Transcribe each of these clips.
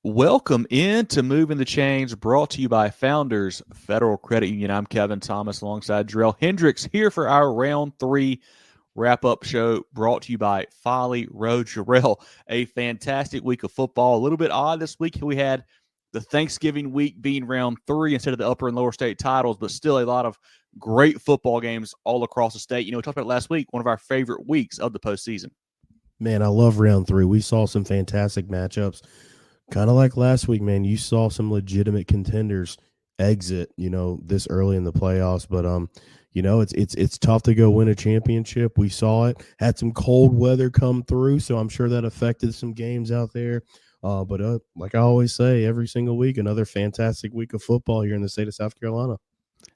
Welcome into Moving the Chains, brought to you by Founders Federal Credit Union. I'm Kevin Thomas alongside Jerel Hendricks here for our Round 3 wrap-up show, brought to you by Folly Road. Jerel, a fantastic week of football. A little bit odd this week. We had the Thanksgiving week being Round 3 instead of the upper and lower state titles, but still a lot of great football games all across the state. You know, we talked about it last week, one of our favorite weeks of the postseason. Man, I love Round 3. We saw some fantastic matchups. Kind of like last week, man, you saw some legitimate contenders exit, this early in the playoffs. But it's tough to go win a championship. We saw it. Had some cold weather come through, so I'm sure that affected some games out there. But like I always say, every single week, another fantastic week of football here in the state of South Carolina.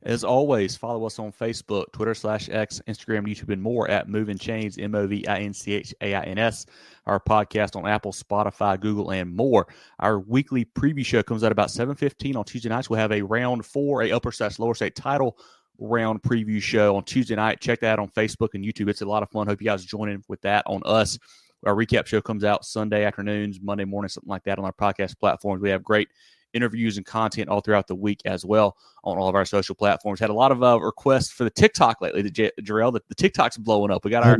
As always, follow us on Facebook, Twitter /X, Instagram, YouTube, and more at Movin Chains, MOVINCHAINS. Our podcast on Apple, Spotify, Google, and more. Our weekly preview show comes out about 7:15 on Tuesday nights. We'll have a Round 4, a upper/lower state title round preview show on Tuesday night. Check that out on Facebook and YouTube. It's a lot of fun. Hope you guys join in with that on us. Our recap show comes out Sunday afternoons, Monday morning, something like that on our podcast platforms. We have great interviews and content all throughout the week as well on all of our social platforms. Had a lot of requests for the TikTok lately. Jerel, the TikTok's blowing up. We got our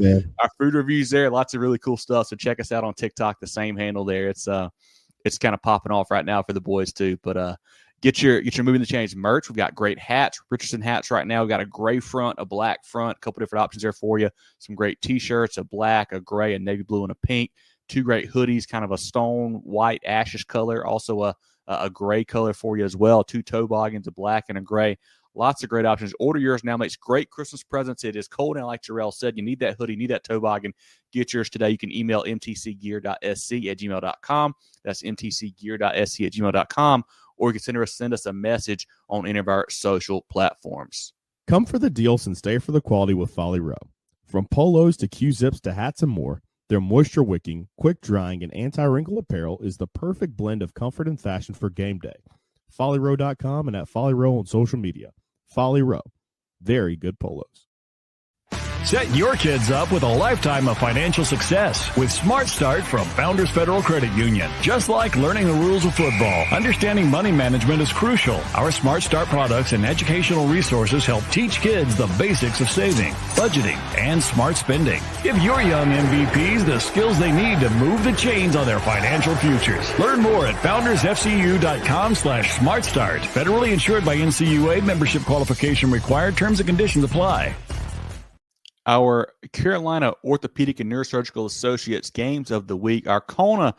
food reviews there. Lots of really cool stuff. So check us out on TikTok, the same handle there. It's kind of popping off right now for the boys too. But get your Moving the Chains merch. We've got great hats, Richardson hats right now. We've got a gray front, a black front, a couple different options there for you. Some great T-shirts, a black, a gray, a navy blue, and a pink. 2 great hoodies, kind of a stone white ashish color. Also a gray color for you as well. 2 toboggans, a black and a gray. Lots of great options. Order yours now. Makes great Christmas presents. It is cold now, like Jerel said. You need that hoodie, need that toboggan. Get yours today. You can email mtcgear.sc@gmail.com. That's mtcgear.sc@gmail.com. Or you can send us a message on any of our social platforms. Come for the deals and stay for the quality with Folly Row. From polos to Q-zips to hats and more, their moisture-wicking, quick-drying, and anti-wrinkle apparel is the perfect blend of comfort and fashion for game day. FollyRow.com and at Folly Row on social media. Folly Row. Very good polos. Set your kids up with a lifetime of financial success with Smart Start from Founders Federal Credit Union. Just like learning the rules of football, understanding money management is crucial. Our Smart Start products and educational resources help teach kids the basics of saving, budgeting, and smart spending. Give your young MVPs the skills they need to move the chains on their financial futures. Learn more at foundersfcu.com/smartstart. Federally insured by NCUA. Membership qualification required. Terms and conditions apply. Our Carolina Orthopedic and Neurosurgical Associates games of the week, our Kona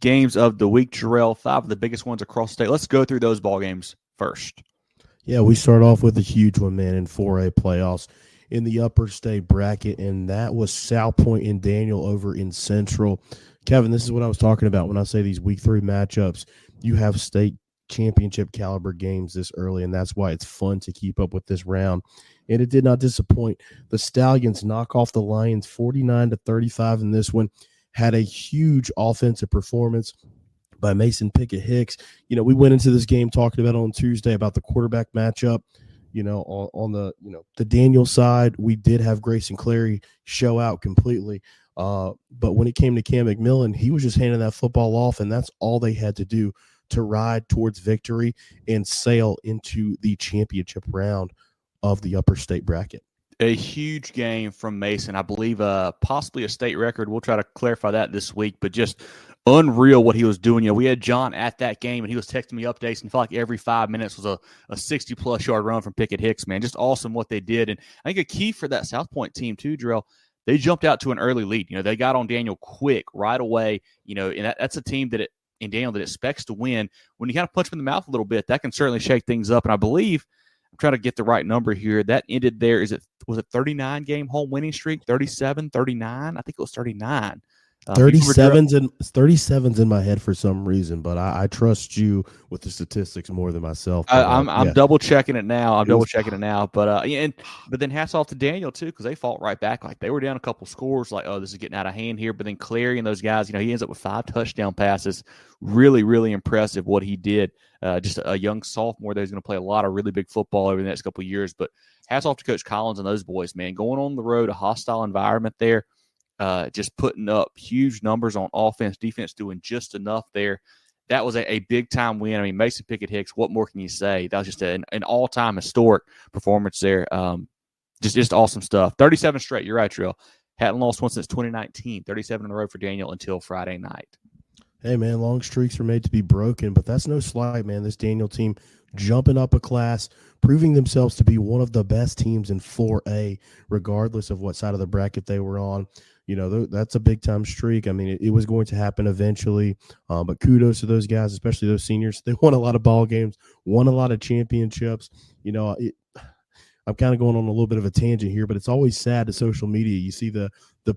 games of the week, Jerel, 5 of the biggest ones across the state. Let's go through those ball games first. Yeah, we start off with a huge one, man, in 4A playoffs in the upper state bracket, and that was South Point and Daniel over in Central. Kevin, this is what I was talking about when I say these week 3 matchups. You have state championship caliber games this early, and that's why it's fun to keep up with this round. And it did not disappoint. The Stallions knock off the Lions 49-35 in this one. Had a huge offensive performance by Mason Pickett-Hicks. We went into this game talking about on Tuesday about the quarterback matchup. On the Daniel side, we did have Grayson Clary show out completely. But when it came to Cam McMillan, he was just handing that football off, and that's all they had to do to ride towards victory and sail into the championship round of the upper state bracket. A huge game from Mason. I believe possibly a state record. We'll try to clarify that this week, but just unreal what he was doing. We had John at that game, and he was texting me updates, and felt like every 5 minutes was a 60-plus yard run from Pickett-Hicks, man. Just awesome what they did. And I think a key for that South Point team too, Jerel, they jumped out to an early lead. They got on Daniel quick right away, and that's a team that Daniel that expects to win. When you kind of punch them in the mouth a little bit, that can certainly shake things up. And I believe, I'm trying to get the right number here, that ended there. Was it 39-game home winning streak? 37, 39? I think it was 39. 37's in my head for some reason, but I trust you with the statistics more than myself. I'm double checking it now. But then hats off to Daniel too, because they fought right back. Like they were down a couple scores. Like, oh, this is getting out of hand here. But then Clary and those guys, he ends up with 5 touchdown passes. Really, really impressive what he did. Just a young sophomore that is going to play a lot of really big football over the next couple of years. But hats off to Coach Collins and those boys, man. Going on the road, a hostile environment there. Just putting up huge numbers on offense, defense doing just enough there. that was a big-time win. I mean, Mason Pickett-Hicks, what more can you say? That was just an all-time historic performance there. Just awesome stuff. 37 straight. You're right, Jerel. Hadn't lost one since 2019. 37 in a row for Daniel until Friday night. Hey, man, long streaks are made to be broken, but that's no slight, man. This Daniel team jumping up a class, proving themselves to be one of the best teams in 4A, regardless of what side of the bracket they were on. You know, that's a big-time streak. I mean, it was going to happen eventually, but kudos to those guys, especially those seniors. They won a lot of ball games, won a lot of championships. You know, I'm kind of going on a little bit of a tangent here, but it's always sad to social media. You see the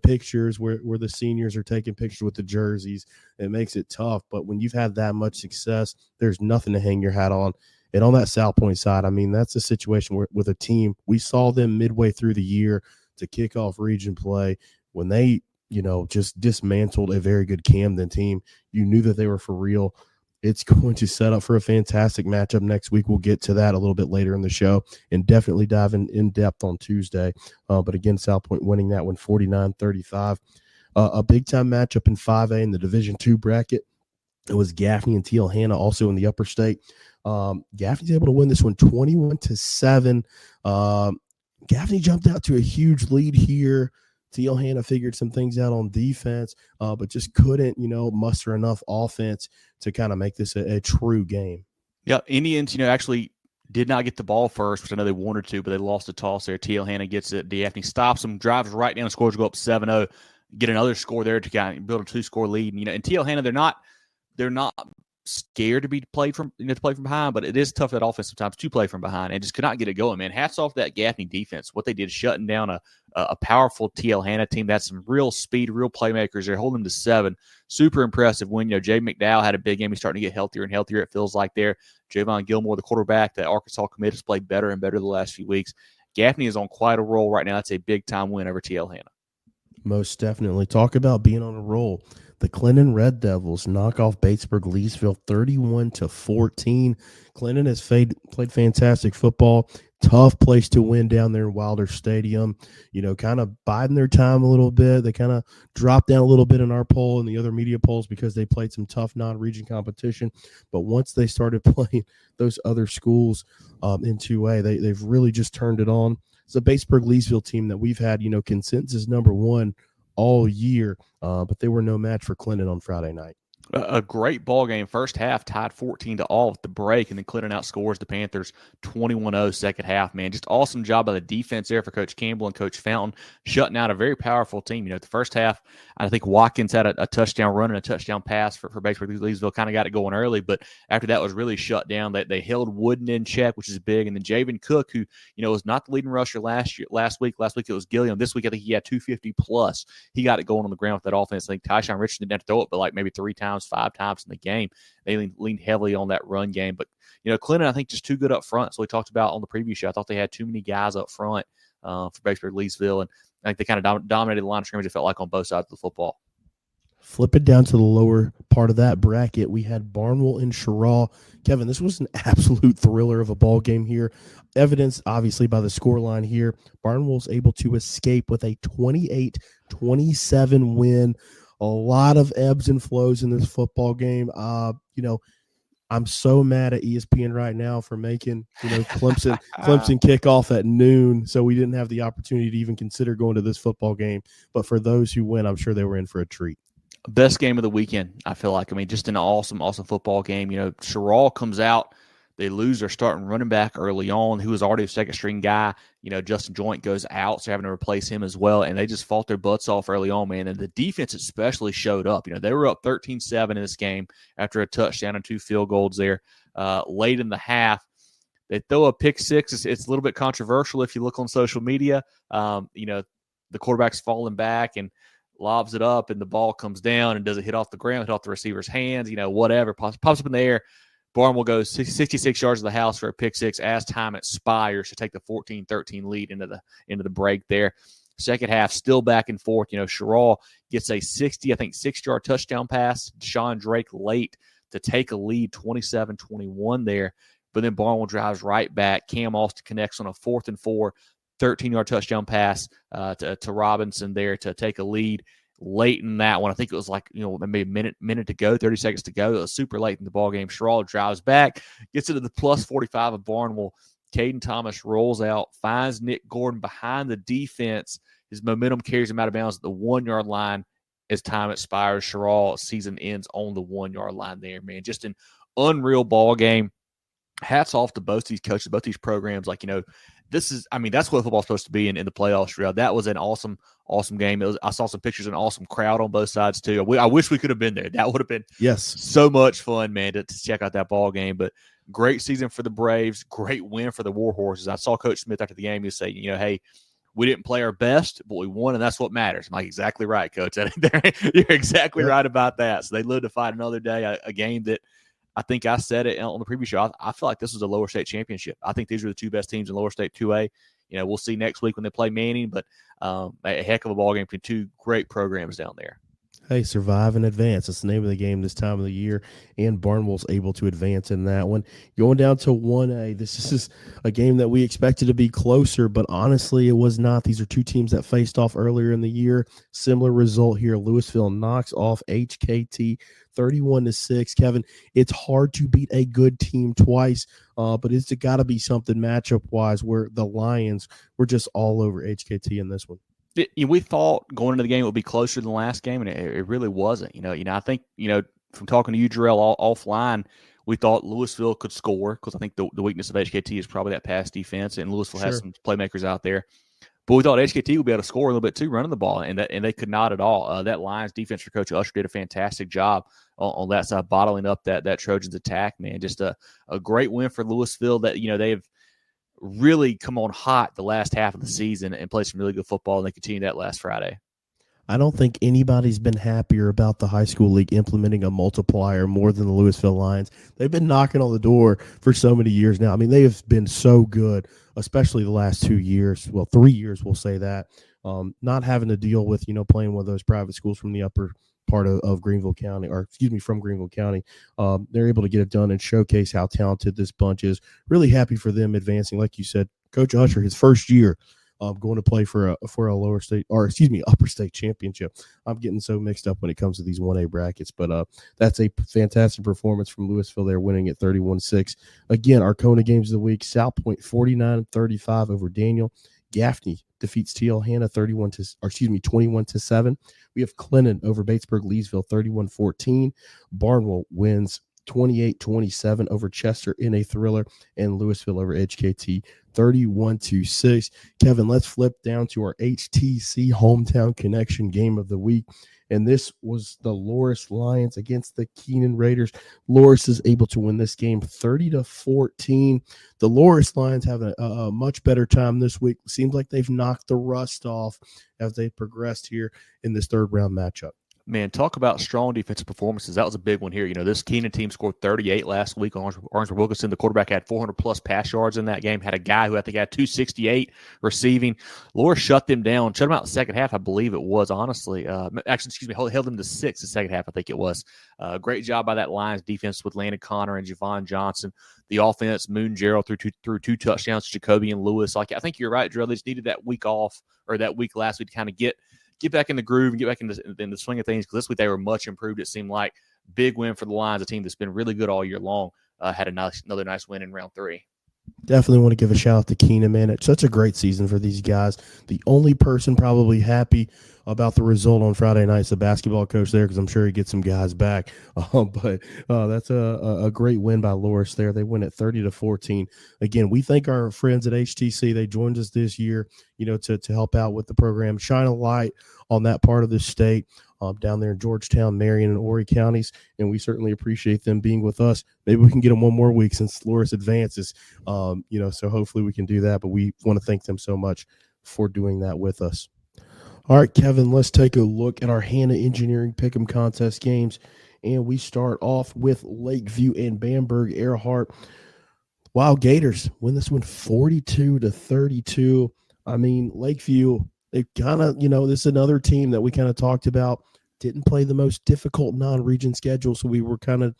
pictures where the seniors are taking pictures with the jerseys. It makes it tough. But when you've had that much success, there's nothing to hang your hat on. And on that South Point side, I mean, that's a situation where with a team, we saw them midway through the year to kick off region play. When they, you know, just dismantled a very good Camden team, you knew that they were for real. It's going to set up for a fantastic matchup next week. We'll get to that a little bit later in the show and definitely dive in depth on Tuesday. But again, South Point winning that one 49-35. A big-time matchup in 5A in the Division II bracket. It was Gaffney and Teal Hanna also in the upper state. Gaffney's able to win this one 21-7. Gaffney jumped out to a huge lead here. Teal Hanna figured some things out on defense, but just couldn't, you know, muster enough offense to kind of make this a true game. Yeah, Indians, you know, actually did not get the ball first, which I know they wanted to, but they lost the toss there. Teal Hanna gets it. Gaffney stops them, drives right down, scores, go up 7-0, get another score there to kind of build a 2-score lead. And, you know, and Teal Hanna, they're not scared to be played from, you know, to play from behind, but it is tough that offense sometimes to play from behind and just could not get it going, man. Hats off to that Gaffney defense. What they did, shutting down a powerful Teal Hanna team. That's some real speed, real playmakers. They're holding them to 7. Super impressive win. You know, Jay McDowell had a big game. He's starting to get healthier and healthier, it feels like there. Javon Gilmore, the quarterback, the Arkansas commit, has played better and better the last few weeks. Gaffney is on quite a roll right now. That's a big-time win over Teal Hanna. Most definitely. Talk about being on a roll. The Clinton Red Devils knock off Batesburg-Leesville 31-14. Clinton has played fantastic football. Tough place to win down there in Wilder Stadium. You know, kind of biding their time a little bit. They kind of dropped down a little bit in our poll and the other media polls because they played some tough non-region competition. But once they started playing those other schools in 2A, they've really just turned it on. It's a Batesburg-Leesville team that we've had, you know, consensus number 1 all year, but they were no match for Clinton on Friday night. A great ball game. First half tied 14-all at the break, and then Clinton outscores the Panthers 21-0 second half, man. Just awesome job by the defense there for Coach Campbell and Coach Fountain, shutting out a very powerful team. You know, the first half, I think Watkins had a touchdown run and a touchdown pass for Batesburg-Leesville, kind of got it going early, but after that was really shut down. They held Wooden in check, which is big, and then Javen Cook, who, you know, was not the leading rusher last week. Last week it was Gilliam. This week I think he had 250+. He got it going on the ground with that offense. I think Tyshawn Richardson didn't have to throw it, but like maybe 5 times in the game. They leaned heavily on that run game. But, you know, Clinton, I think, just too good up front. So we talked about on the preview show, I thought they had too many guys up front for Batesburg-Leesville. And I think they kind of dominated the line of scrimmage, it felt like, on both sides of the football. Flip it down to the lower part of that bracket. We had Barnwell and Jerel. Kevin, this was an absolute thriller of a ball game here. Evidenced, obviously, by the scoreline here. Barnwell's able to escape with a 28-27 win. A lot of ebbs and flows in this football game. You know, I'm so mad at ESPN right now for making, you know, Clemson kickoff at noon, so we didn't have the opportunity to even consider going to this football game. But for those who win, I'm sure they were in for a treat. Best game of the weekend, I feel like. I mean, just an awesome football game. You know, Jerel comes out. They lose their starting running back early on, who was already a second-string guy. You know, Justin Joint goes out, so having to replace him as well. And they just fought their butts off early on, man. And the defense especially showed up. You know, they were up 13-7 in this game after a touchdown and 2 field goals there late in the half. They throw a pick six. It's a little bit controversial if you look on social media. You know, the quarterback's falling back and lobs it up, and the ball comes down, and does it hit off the ground, hit off the receiver's hands, you know, whatever. Pops up in the air. Barnwell goes 66 yards to the house for a pick six as time expires to take the 14-13 lead into the break there. Second half, still back and forth. You know, Jerel gets a 6-yard touchdown pass. Deshaun Drake late to take a lead, 27-21 there. But then Barnwell drives right back. Cam Austin connects on a 4th and 4, 13-yard touchdown pass to Robinson there to take a lead. late in that one. I think it was like, maybe a minute to go, 30 seconds to go. It was super late in the ball game. Jerel drives back, gets into the plus 45 of Barnwell. Caden Thomas rolls out, finds Nick Gordon behind the defense. His momentum carries him out of bounds at the 1 yard line. As time expires, Jerel season ends on the 1 yard line there, man. Just an unreal ball game. Hats off to both these coaches, both these programs. Like, that's what football's supposed to be in the playoffs. Jerel. That was an awesome game. I saw some pictures of an awesome crowd on both sides too. I wish we could have been there. That would have been so much fun, man, to check out that ball game. But great season for the Braves. Great win for the Warhorses. I saw Coach Smith after the game. He was saying, hey, we didn't play our best, but we won, and that's what matters. I'm like, exactly right, Coach. You're exactly right about that. So they lived to fight another day, a game that I think I said it on the previous show. I feel like this was a lower state championship. I think these are the two best teams in lower state 2A. We'll see next week when they play Manning, but a heck of a ball game between two great programs down there. Hey, survive and advance. That's the name of the game this time of the year, and Barnwell's able to advance in that one. Going down to 1A, this is a game that we expected to be closer, but honestly, it was not. These are two teams that faced off earlier in the year. Similar result here. Louisville knocks off HKT 31-6. Kevin, it's hard to beat a good team twice, but it's got to be something matchup-wise where the Lions were just all over HKT in this one. We thought going into the game it would be closer than the last game, and it really wasn't. I think from talking to you, Jerel, offline, we thought Louisville could score because I think the weakness of HKT is probably that pass defense, and Louisville has some playmakers out there. But we thought HKT would be able to score a little bit too, running the ball, and they could not at all. That Lions defense for Coach Usher did a fantastic job on that side, bottling up that Trojans attack. Man, just a great win for Louisville. That they've really come on hot the last half of the season and played some really good football, and they continued that last Friday. I don't think anybody's been happier about the high school league implementing a multiplier more than the Louisville Lions. They've been knocking on the door for so many years now. I mean, they have been so good, especially the last 2 years. Well, 3 years, we'll say that. Not having to deal with, playing one of those private schools from the upper part of Greenville County, from Greenville County. They're able to get it done and showcase how talented this bunch is. Really happy for them advancing. Like you said, Coach Usher, his first year, going to play for a lower state, upper state championship. I'm getting so mixed up when it comes to these 1A brackets, but that's a fantastic performance from Louisville. They're winning at 31-6. Again, our Kona games of the week: South Point 49-35 over Daniel. Gaffney defeats TL Hanna 21-7. We have Clinton over Batesburg Leesville 31-14. Barnwell wins 28-27 over Chester in a thriller, and Louisville over HKT 31-6. Kevin, let's flip down to our HTC Hometown Connection game of the week, and this was the Loris Lions against the Keenan Raiders. Loris is able to win this game 30-14. The Loris Lions have a much better time this week. Seems like they've knocked the rust off as they progressed here in this third round matchup. Man, talk about strong defensive performances. That was a big one here. This Keenan team scored 38 last week on Orangeburg Wilkinson. The quarterback had 400-plus pass yards in that game, had a guy who I think had 268 receiving. Loris shut them down, shut them out in the second half, I believe it was, honestly. Held them to 6 the second half, I think it was. Great job by that Lions defense with Landon Connor and Javon Johnson. The offense, Moon Jerel threw two touchdowns to Jacoby and Lewis. I think you're right, Jerel. They just needed that week off, or that week last week to kind of get back in the groove and get back in the swing of things, because this week they were much improved. It seemed like big win for the Lions, a team that's been really good all year long. Had another nice win in round 3. Definitely want to give a shout out to Keenan, man. It's such a great season for these guys. The only person probably happy about the result on Friday night is the basketball coach there, because I'm sure he gets some guys back. But that's a great win by Loris there. They win at 30-14. Again, we thank our friends at HTC. They joined us this year, to help out with the program, shine a light on that part of the state. Down there in Georgetown, Marion, and Horry counties, and we certainly appreciate them being with us. Maybe we can get them one more week since Loris advances, so hopefully we can do that, but we want to thank them so much for doing that with us. All right, Kevin, let's take a look at our Hanna Engineering Pick'em Contest games, and we start off with Lakeview and Bamberg Earhart. Wow, Gators win this one 42-32. I mean, Lakeview, they kind of, this is another team that we kind of talked about, didn't play the most difficult non-region schedule, so we were kind of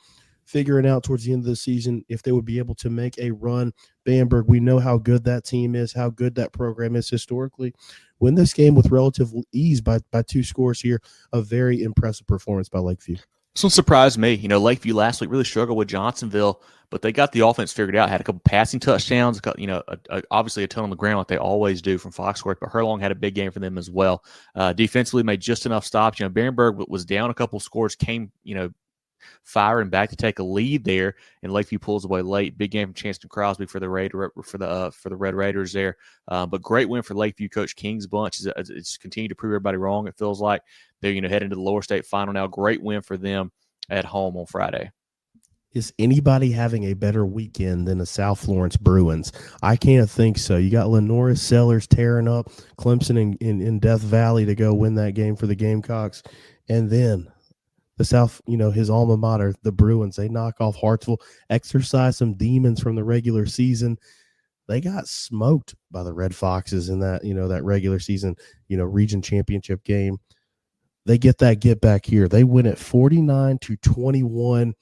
figuring out towards the end of the season if they would be able to make a run. Bamberg, we know how good that team is, how good that program is historically. Win this game with relative ease by 2 scores here. A very impressive performance by Lakeview. This one surprised me. Lakeview last week really struggled with Johnsonville, but they got the offense figured out. Had a couple passing touchdowns, obviously a ton on the ground like they always do from Foxworth, but Herlong had a big game for them as well. Defensively made just enough stops. Bamberg was down a couple scores, came, firing back to take a lead there, and Lakeview pulls away late. Big game from Chancellor Crosby for the Red Raiders there. But great win for Lakeview. Coach King's bunch it's continued to prove everybody wrong. It feels like they're heading to the lower state final now. Great win for them at home on Friday. Is anybody having a better weekend than the South Florence Bruins? I can't think so. You got Lenora Sellers tearing up Clemson in Death Valley to go win that game for the Gamecocks, and then the South, his alma mater, the Bruins, they knock off Hartsville, exercise some demons from the regular season. They got smoked by the Red Foxes in that, that regular season, region championship game. They get back here. They win it 49-21.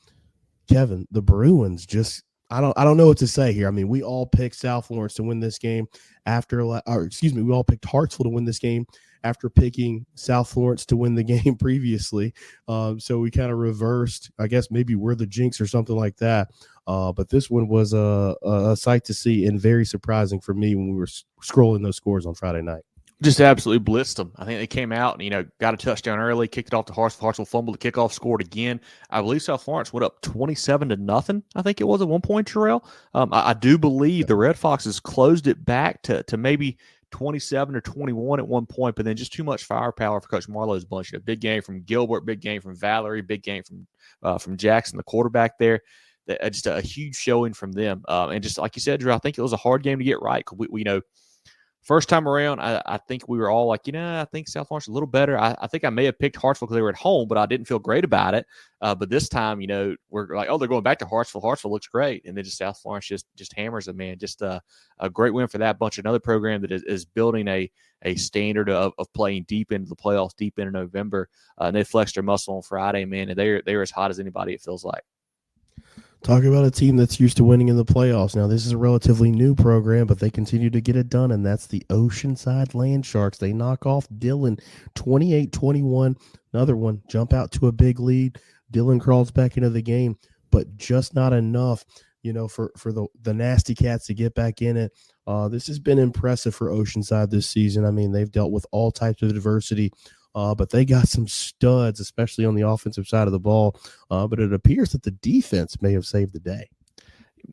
Kevin, the Bruins just, I don't know what to say here. I mean, we all picked South Florence to win this game we all picked Hartsville to win this game after picking South Florence to win the game previously. So we kind of reversed. I guess maybe we're the jinx or something like that. But this one was a sight to see and very surprising for me when we were scrolling those scores on Friday night. Just absolutely blitzed them. I think they came out and, got a touchdown early, kicked it off to Hartsville. Hartsville fumbled the kickoff, scored again. I believe South Florence went up 27-0. I think it was at one point, Jerel. I do believe the Red Foxes closed it back to maybe 27 or 21 at one point, but then just too much firepower for Coach Marlowe's bunch. A big game from Gilbert, big game from Valerie, big game from Jackson, the quarterback there. Just a huge showing from them. And just like you said, Drew, I think it was a hard game to get right. We first time around, I think we were all like, I think South Florence is a little better. I think I may have picked Hartsville because they were at home, but I didn't feel great about it. But this time, we're like, they're going back to Hartsville. Hartsville looks great. And then just South Florence just hammers them, man. Just a great win for that bunch. Another program that is building a standard of playing deep into the playoffs, deep into November. And they flexed their muscle on Friday, man. And they're as hot as anybody, it feels like. Talk about a team that's used to winning in the playoffs. Now, this is a relatively new program, but they continue to get it done, and that's the Oceanside Land Sharks. They knock off Dillon 28-21. Another one, jump out to a big lead. Dillon crawls back into the game, but just not enough, for the Nasty Cats to get back in it. This has been impressive for Oceanside this season. I mean, they've dealt with all types of adversity. But they got some studs, especially on the offensive side of the ball. But it appears that the defense may have saved the day.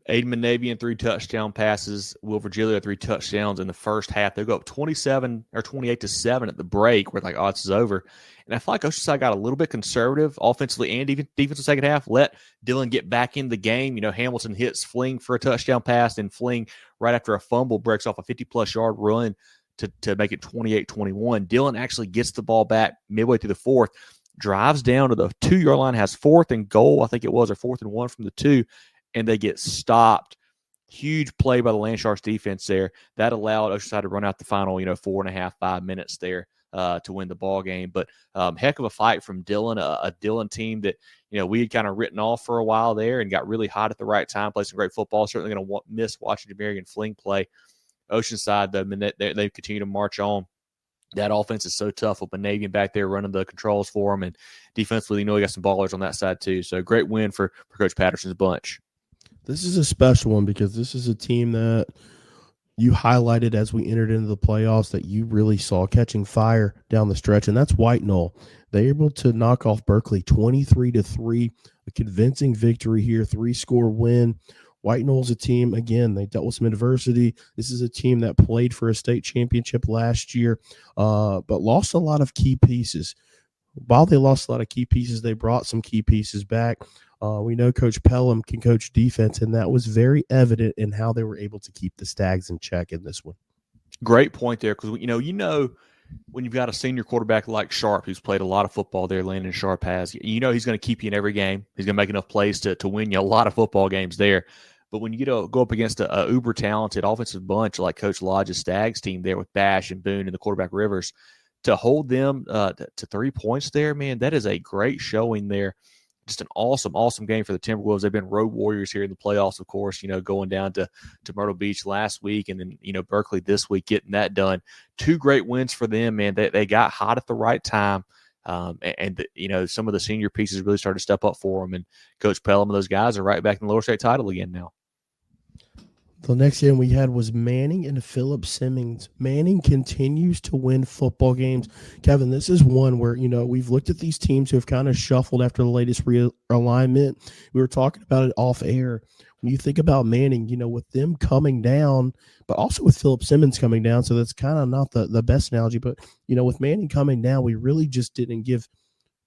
Aiden Manavian 3 touchdown passes. Will Virgilio 3 touchdowns in the first half. They go up 28-7 at the break. We're like, this is over. And I feel like Oceanside got a little bit conservative offensively and defensive second half. Let Dillon get back in the game. Hamilton hits Fling for a touchdown pass, and Fling right after a fumble breaks off a 50-plus yard run to make it 28-21. Dillon actually gets the ball back midway through the fourth, drives down to the 2-yard line, has 4th and goal, I think it was, or 4th and 1 from the 2, and they get stopped. Huge play by the Land Sharks defense there. That allowed Oceanside to run out the final, 4.5, 5 minutes there to win the ball game. But heck of a fight from Dillon, a Dillon team that, we had kind of written off for a while there and got really hot at the right time, played some great football. Certainly going to miss watching Demarion Fling play. Oceanside, though, I mean, they continue to march on. That offense is so tough with Manavian back there running the controls for them, and defensively, we got some ballers on that side too. So great win for Coach Patterson's bunch. This is a special one because this is a team that you highlighted as we entered into the playoffs that you really saw catching fire down the stretch, and that's White Knoll. They're able to knock off Berkeley 23-3, a convincing victory here, 3-score win. White Knoll's a team, again, they dealt with some adversity. This is a team that played for a state championship last year, but lost a lot of key pieces. While they lost a lot of key pieces, they brought some key pieces back. We know Coach Pelham can coach defense, and that was very evident in how they were able to keep the Stags in check in this one. Great point there, because when you've got a senior quarterback like Sharp, who's played a lot of football there, Landon Sharp has, he's going to keep you in every game. He's going to make enough plays to win you a lot of football games there. But when you go up against a uber-talented offensive bunch like Coach Lodge's Stags team there with Bash and Boone and the quarterback Rivers, to hold them to 3 points there, man, that is a great showing there just an awesome game for the Timberwolves. They've been road warriors here in the playoffs, of course, going down to Myrtle Beach last week and then, Berkeley this week, getting that done. 2 great wins for them, man. They got hot at the right time. And some of the senior pieces really started to step up for them. And Coach Pelham and those guys are right back in the lower state title again now. The next game we had was Manning and Philip Simmons. Manning continues to win football games. Kevin, this is one where, we've looked at these teams who have kind of shuffled after the latest realignment. We were talking about it off air. When you think about Manning, with them coming down, but also with Philip Simmons coming down, so that's kind of not the best analogy, but, with Manning coming down, we really just didn't give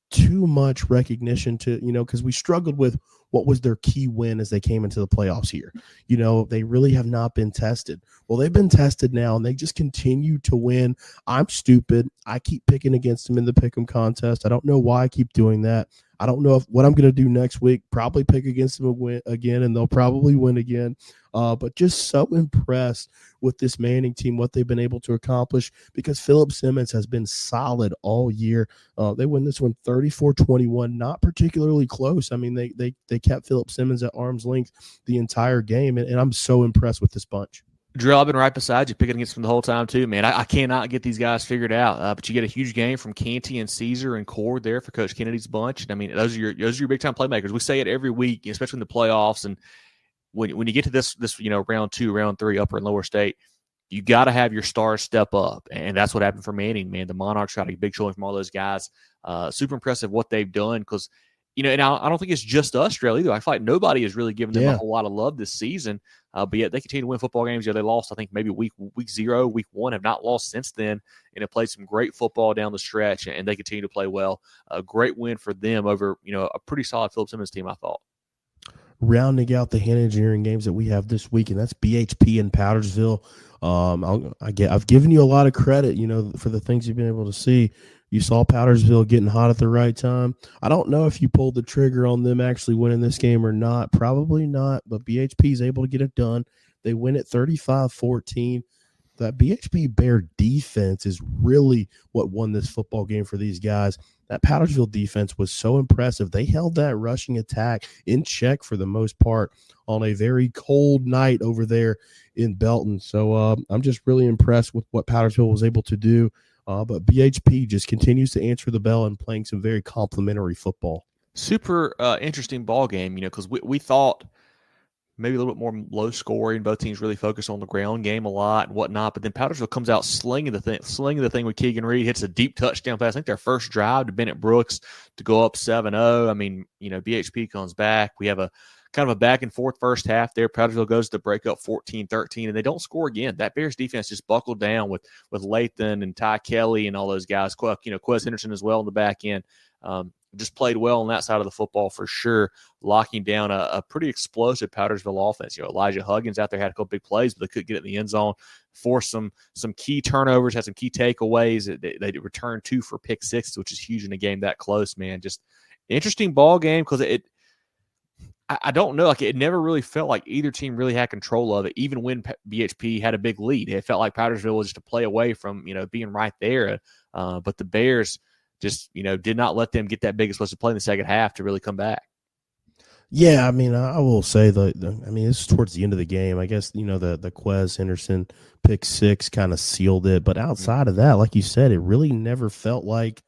too much recognition to, because we struggled with what was their key win as they came into the playoffs here. They really have not been tested. Well, they've been tested now, and they just continue to win. I'm stupid. I keep picking against them in the pick'em contest. I don't know why I keep doing that. I don't know what I'm going to do next week. Probably pick against them again, and they'll probably win again. But just so impressed with this Manning team, what they've been able to accomplish, because Philip Simmons has been solid all year. They win this one 34-21, not particularly close. I mean, they kept Philip Simmons at arm's length the entire game, and I'm so impressed with this bunch. Jerel, I've been right beside you, picking against them the whole time too, man. I cannot get these guys figured out, but you get a huge game from Canty and Caesar and Cord there for Coach Kennedy's bunch. And I mean, those are your big time playmakers. We say it every week, especially in the playoffs. And when you get to this round 2, round 3, upper and lower state, you got to have your stars step up, and that's what happened for Manning. Man, the Monarchs got a big showing from all those guys. Super impressive what they've done, because and I don't think it's just us, Jerel, either. I feel like nobody has really given them a whole lot of love this season. But yet they continue to win football games. They lost, I think, maybe week 0, week 1, have not lost since then, and have played some great football down the stretch, and they continue to play well. A great win for them over, a pretty solid Philip Simmons team, I thought. Rounding out the hand engineering games that we have this week, and that's BHP and Powdersville. I've given you a lot of credit, for the things you've been able to see. You saw Powdersville getting hot at the right time. I don't know if you pulled the trigger on them actually winning this game or not. Probably not, but BHP is able to get it done. They win it 35-14. That BHP Bear defense is really what won this football game for these guys. That Powdersville defense was so impressive. They held that rushing attack in check for the most part on a very cold night over there in Belton. So I'm just really impressed with what Powdersville was able to do. But BHP just continues to answer the bell and playing some very complimentary football. Super interesting ball game, because we thought maybe a little bit more low scoring. Both teams really focus on the ground game a lot and whatnot. But then Powdersville comes out slinging the thing with Keegan Reed, hits a deep touchdown pass. I think their first drive to Bennett Brooks to go up 7-0. I mean, BHP comes back. We have a kind of a back and forth first half there. Powdersville goes to break up 14-13, and they don't score again. That Bears defense just buckled down with Lathan and Ty Kelly and all those guys. Quez Henderson as well on the back end. Just played well on that side of the football for sure, locking down a pretty explosive Powdersville offense. Elijah Huggins out there had a couple big plays, but they couldn't get it in the end zone. Forced some key turnovers, had some key takeaways. They returned 2 for pick 6, which is huge in a game that close, man. Just interesting ball game, because I don't know. It never really felt like either team really had control of it, even when BHP had a big lead. It felt like Powdersville was just a play away from, being right there. But the Bears just, did not let them get that big explosive play in the second half to really come back. Yeah, I mean, I will say this is towards the end of the game. I guess, the Quez Henderson pick 6 kind of sealed it. But outside of that, like you said, it really never felt like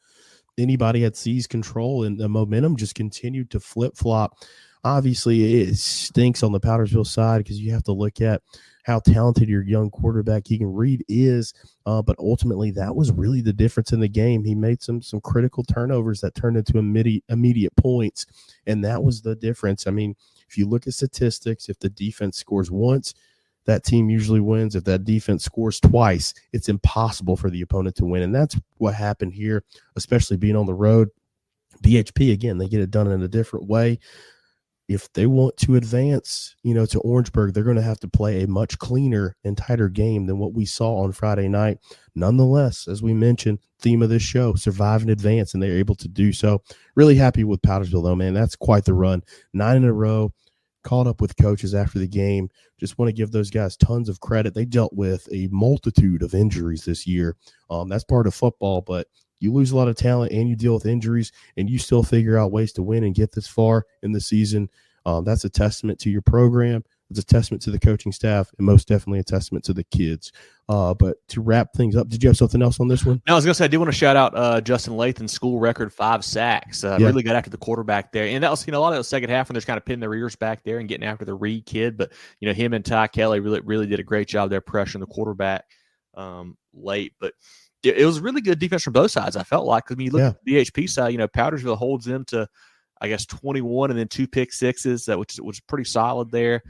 anybody had seized control, and the momentum just continued to flip-flop. Obviously, it stinks on the Powdersville side because you have to look at how talented your young quarterback Keegan Reed is, but ultimately that was really the difference in the game. He made some critical turnovers that turned into immediate points, and that was the difference. I mean, if you look at statistics, if the defense scores once, that team usually wins. If that defense scores twice, it's impossible for the opponent to win, and that's what happened here, especially being on the road. BHP, again, they get it done in a different way. If they want to advance, to Orangeburg, they're going to have to play a much cleaner and tighter game than what we saw on Friday night. Nonetheless, as we mentioned, theme of this show, survive and advance, and they're able to do so. Really happy with Powdersville, though, man. That's quite the run. 9 in a row. Caught up with coaches after the game. Just want to give those guys tons of credit. They dealt with a multitude of injuries this year. That's part of football, but you lose a lot of talent and you deal with injuries and you still figure out ways to win and get this far in the season. That's a testament to your program. It's a testament to the coaching staff and most definitely a testament to the kids. But to wrap things up, did you have something else on this one? No, I was going to say, I do want to shout out Justin Lathan's school record 5 sacks. Really good after the quarterback there. And that was, a lot of the second half when they're kind of pinning their ears back there and getting after the Reed kid. But, him and Ty Kelly really did a great job there pressuring the quarterback late. But it was really good defense from both sides, I felt like. I mean, you look at the DHP side, Powdersville holds them to, I guess, 21 and then 2 pick sixes, which was pretty solid there.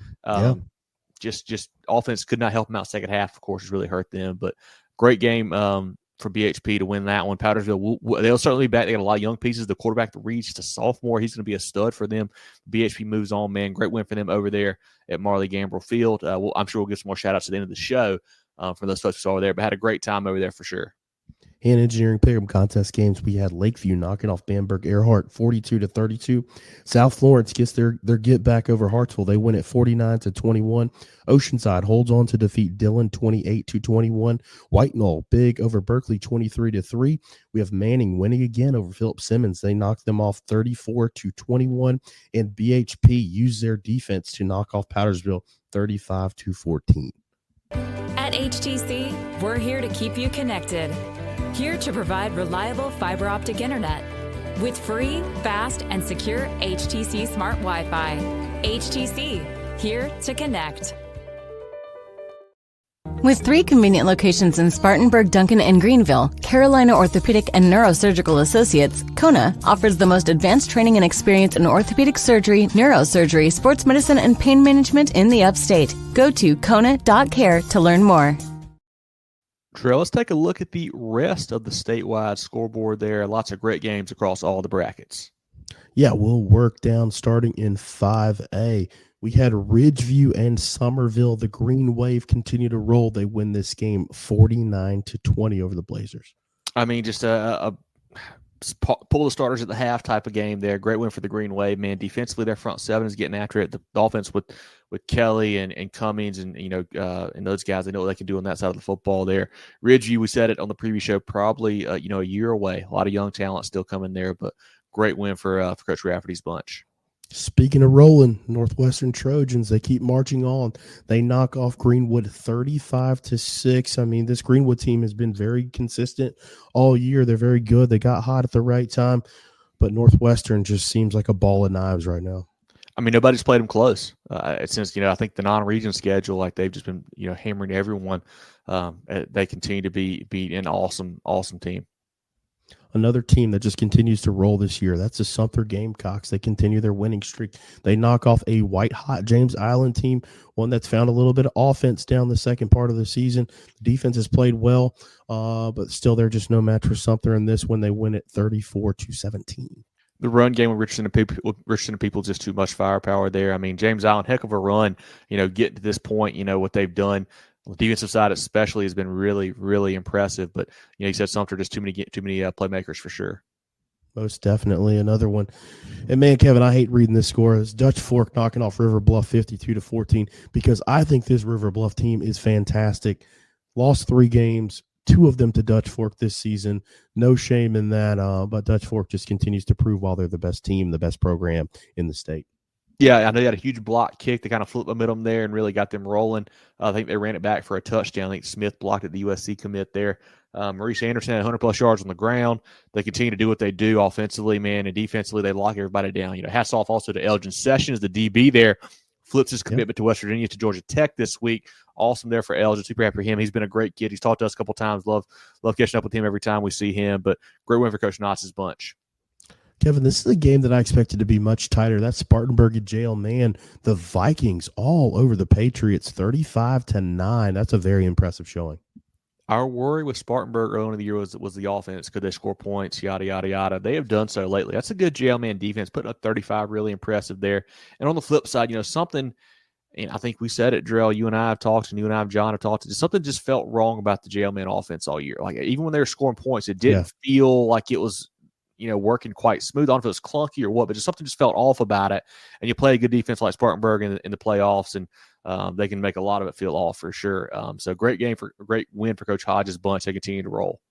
Just offense could not help them out second half, of course, has really hurt them. But great game for BHP to win that one. Powdersville, they'll certainly be back. They got a lot of young pieces. The quarterback, the Reed's just a sophomore. He's going to be a stud for them. BHP moves on, man. Great win for them over there at Marley Gambrill Field. I'm sure we'll give some more shout-outs at the end of the show for those folks who saw over there, but had a great time over there for sure. And engineering pick'em contest games, we had Lakeview knocking off Bamberg Earhart 42-32. South Florence gets their get back over Hartsville. They win at 49-21. Oceanside holds on to defeat Dillon 28-21. White Knoll big over Berkeley 23-3. We have Manning winning again over Philip Simmons. They knocked them off 34-21. And BHP used their defense to knock off Powdersville 35-14. At HTC, we're here to keep you connected. Here to provide reliable fiber optic internet with free, fast, and secure HTC Smart Wi-Fi. HTC, here to connect. With 3 convenient locations in Spartanburg, Duncan, and Greenville, Carolina Orthopedic and Neurosurgical Associates, Kona, offers the most advanced training and experience in orthopedic surgery, neurosurgery, sports medicine, and pain management in the upstate. Go to kona.care to learn more. Jerel, let's take a look at the rest of the statewide scoreboard there. Lots of great games across all the brackets. Yeah, we'll work down starting in 5A. We had Ridgeview and Somerville. The Green Wave continue to roll. They win this game 49-20 over the Blazers. I mean, just a pull the starters at the half type of game there. Great win for the Green Wave, man. Defensively, their front seven is getting after it. The offense with Kelly and Cummings and and those guys, they know what they can do on that side of the football there. Ridgeview, we said it on the previous show, probably a year away. A lot of young talent still coming there, but great win for Coach Rafferty's bunch. Speaking of rolling, Northwestern Trojans, they keep marching on. They knock off Greenwood 35-6. I mean, this Greenwood team has been very consistent all year. They're very good. They got hot at the right time, but Northwestern just seems like a ball of knives right now. I mean, nobody's played them close. Since, I think the non-region schedule, like they've just been, hammering everyone. They continue to be an awesome, awesome team. Another team that just continues to roll this year, that's the Sumter Gamecocks. They continue their winning streak. They knock off a white-hot James Island team, one that's found a little bit of offense down the second part of the season. The defense has played well, but still they're just no match for Sumter in this when they win it 34-17. The run game with Richardson and People, just too much firepower there. I mean, James Island, heck of a run, getting to this point, what they've done. The defensive side especially has been really, really impressive. But, you said Sumter, just too many playmakers for sure. Most definitely. Another one. And, man, Kevin, I hate reading this score. It's Dutch Fork knocking off River Bluff 52-14 because I think this River Bluff team is fantastic. Lost 3 games, 2 of them to Dutch Fork this season. No shame in that. But Dutch Fork just continues to prove why they're the best team, the best program in the state. Yeah, I know they had a huge block kick to kind of flip them there and really got them rolling. I think they ran it back for a touchdown. I think Smith blocked at the USC commit there. Maurice Anderson had 100-plus yards on the ground. They continue to do what they do offensively, man, and defensively they lock everybody down. Hats off also to Elgin Sessions, the DB there. Flips his commitment to West Virginia to Georgia Tech this week. Awesome there for Elgin. Super happy for him. He's been a great kid. He's talked to us a couple times. Love catching up with him every time we see him. But great win for Coach Knott's bunch. Kevin, this is a game that I expected to be much tighter. That's Spartanburg and jail, man. The Vikings all over the Patriots, 35-9. That's a very impressive showing. Our worry with Spartanburg early in the year was the offense. Could they score points? Yada, yada, yada. They have done so lately. That's a good jail man defense. Putting up 35, really impressive there. And on the flip side, something, and I think we said it, Jerel, you and I have talked, and you and I have John have talked. Something just felt wrong about the jail man offense all year. Like, even when they were scoring points, it didn't feel like it was working quite smooth. I don't know if it was clunky or what, but something just felt off about it. And you play a good defense like Spartanburg in the playoffs, and they can make a lot of it feel off for sure. So great win for Coach Hodges' bunch. They continue to roll.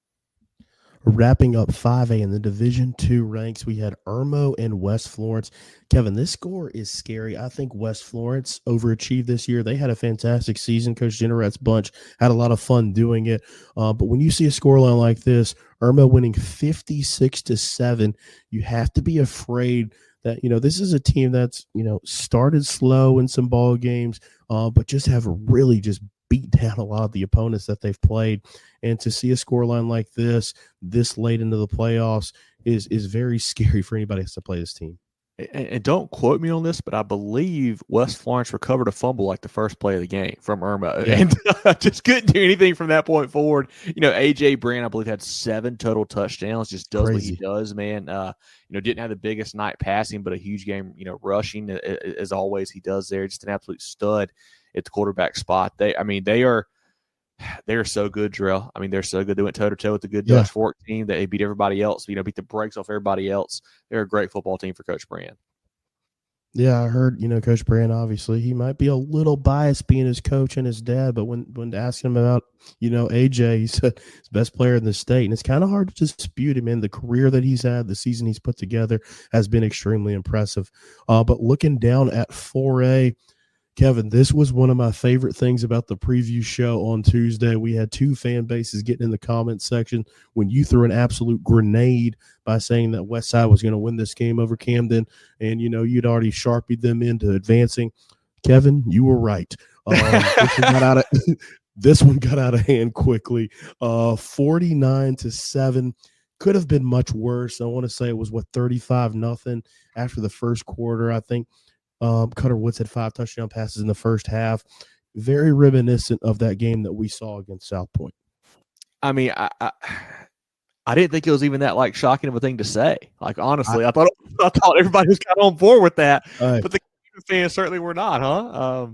Wrapping up 5A in the Division II ranks, we had Irmo and West Florence. Kevin, this score is scary. I think West Florence overachieved this year. They had a fantastic season. Coach Jenneret's bunch had a lot of fun doing it. But when you see a scoreline like this, Irmo winning 56-7, you have to be afraid that, this is a team that's, started slow in some ball games, but just have really just beat down a lot of the opponents that they've played. And to see a scoreline like this late into the playoffs is very scary for anybody who has to play this team. And don't quote me on this, but I believe West Florence recovered a fumble like the first play of the game from Irmo, and just couldn't do anything from that point forward. A.J. Brand, I believe, had 7 total touchdowns. Just does what he does, man. Didn't have the biggest night passing, but a huge game, rushing as always. He does there. Just an absolute stud at the quarterback spot. They are so good, Jerel. They're so good. They went toe-to-toe with the good Dutch Fork team. They beat everybody else, beat the brakes off everybody else. They're a great football team for Coach Brand. Yeah, I heard, Coach Brand, obviously, he might be a little biased being his coach and his dad, but when asking him about, AJ, he said he's the best player in the state. And it's kind of hard to dispute him, in the career that he's had, the season he's put together has been extremely impressive. But looking down at 4A, Kevin, this was one of my favorite things about the preview show on Tuesday. We had 2 fan bases getting in the comments section when you threw an absolute grenade by saying that Westside was going to win this game over Camden, and, you'd already sharpied them into advancing. Kevin, you were right. This one got out of hand quickly, 49-7. Could have been much worse. I want to say it was 35-0 after the first quarter. I think Cutter Woods had 5 touchdown passes in the first half. Very reminiscent of that game that we saw against South Point. I didn't think it was even that shocking of a thing to say. Honestly, I thought everybody was kind of on board with that, but the fans certainly were not, huh?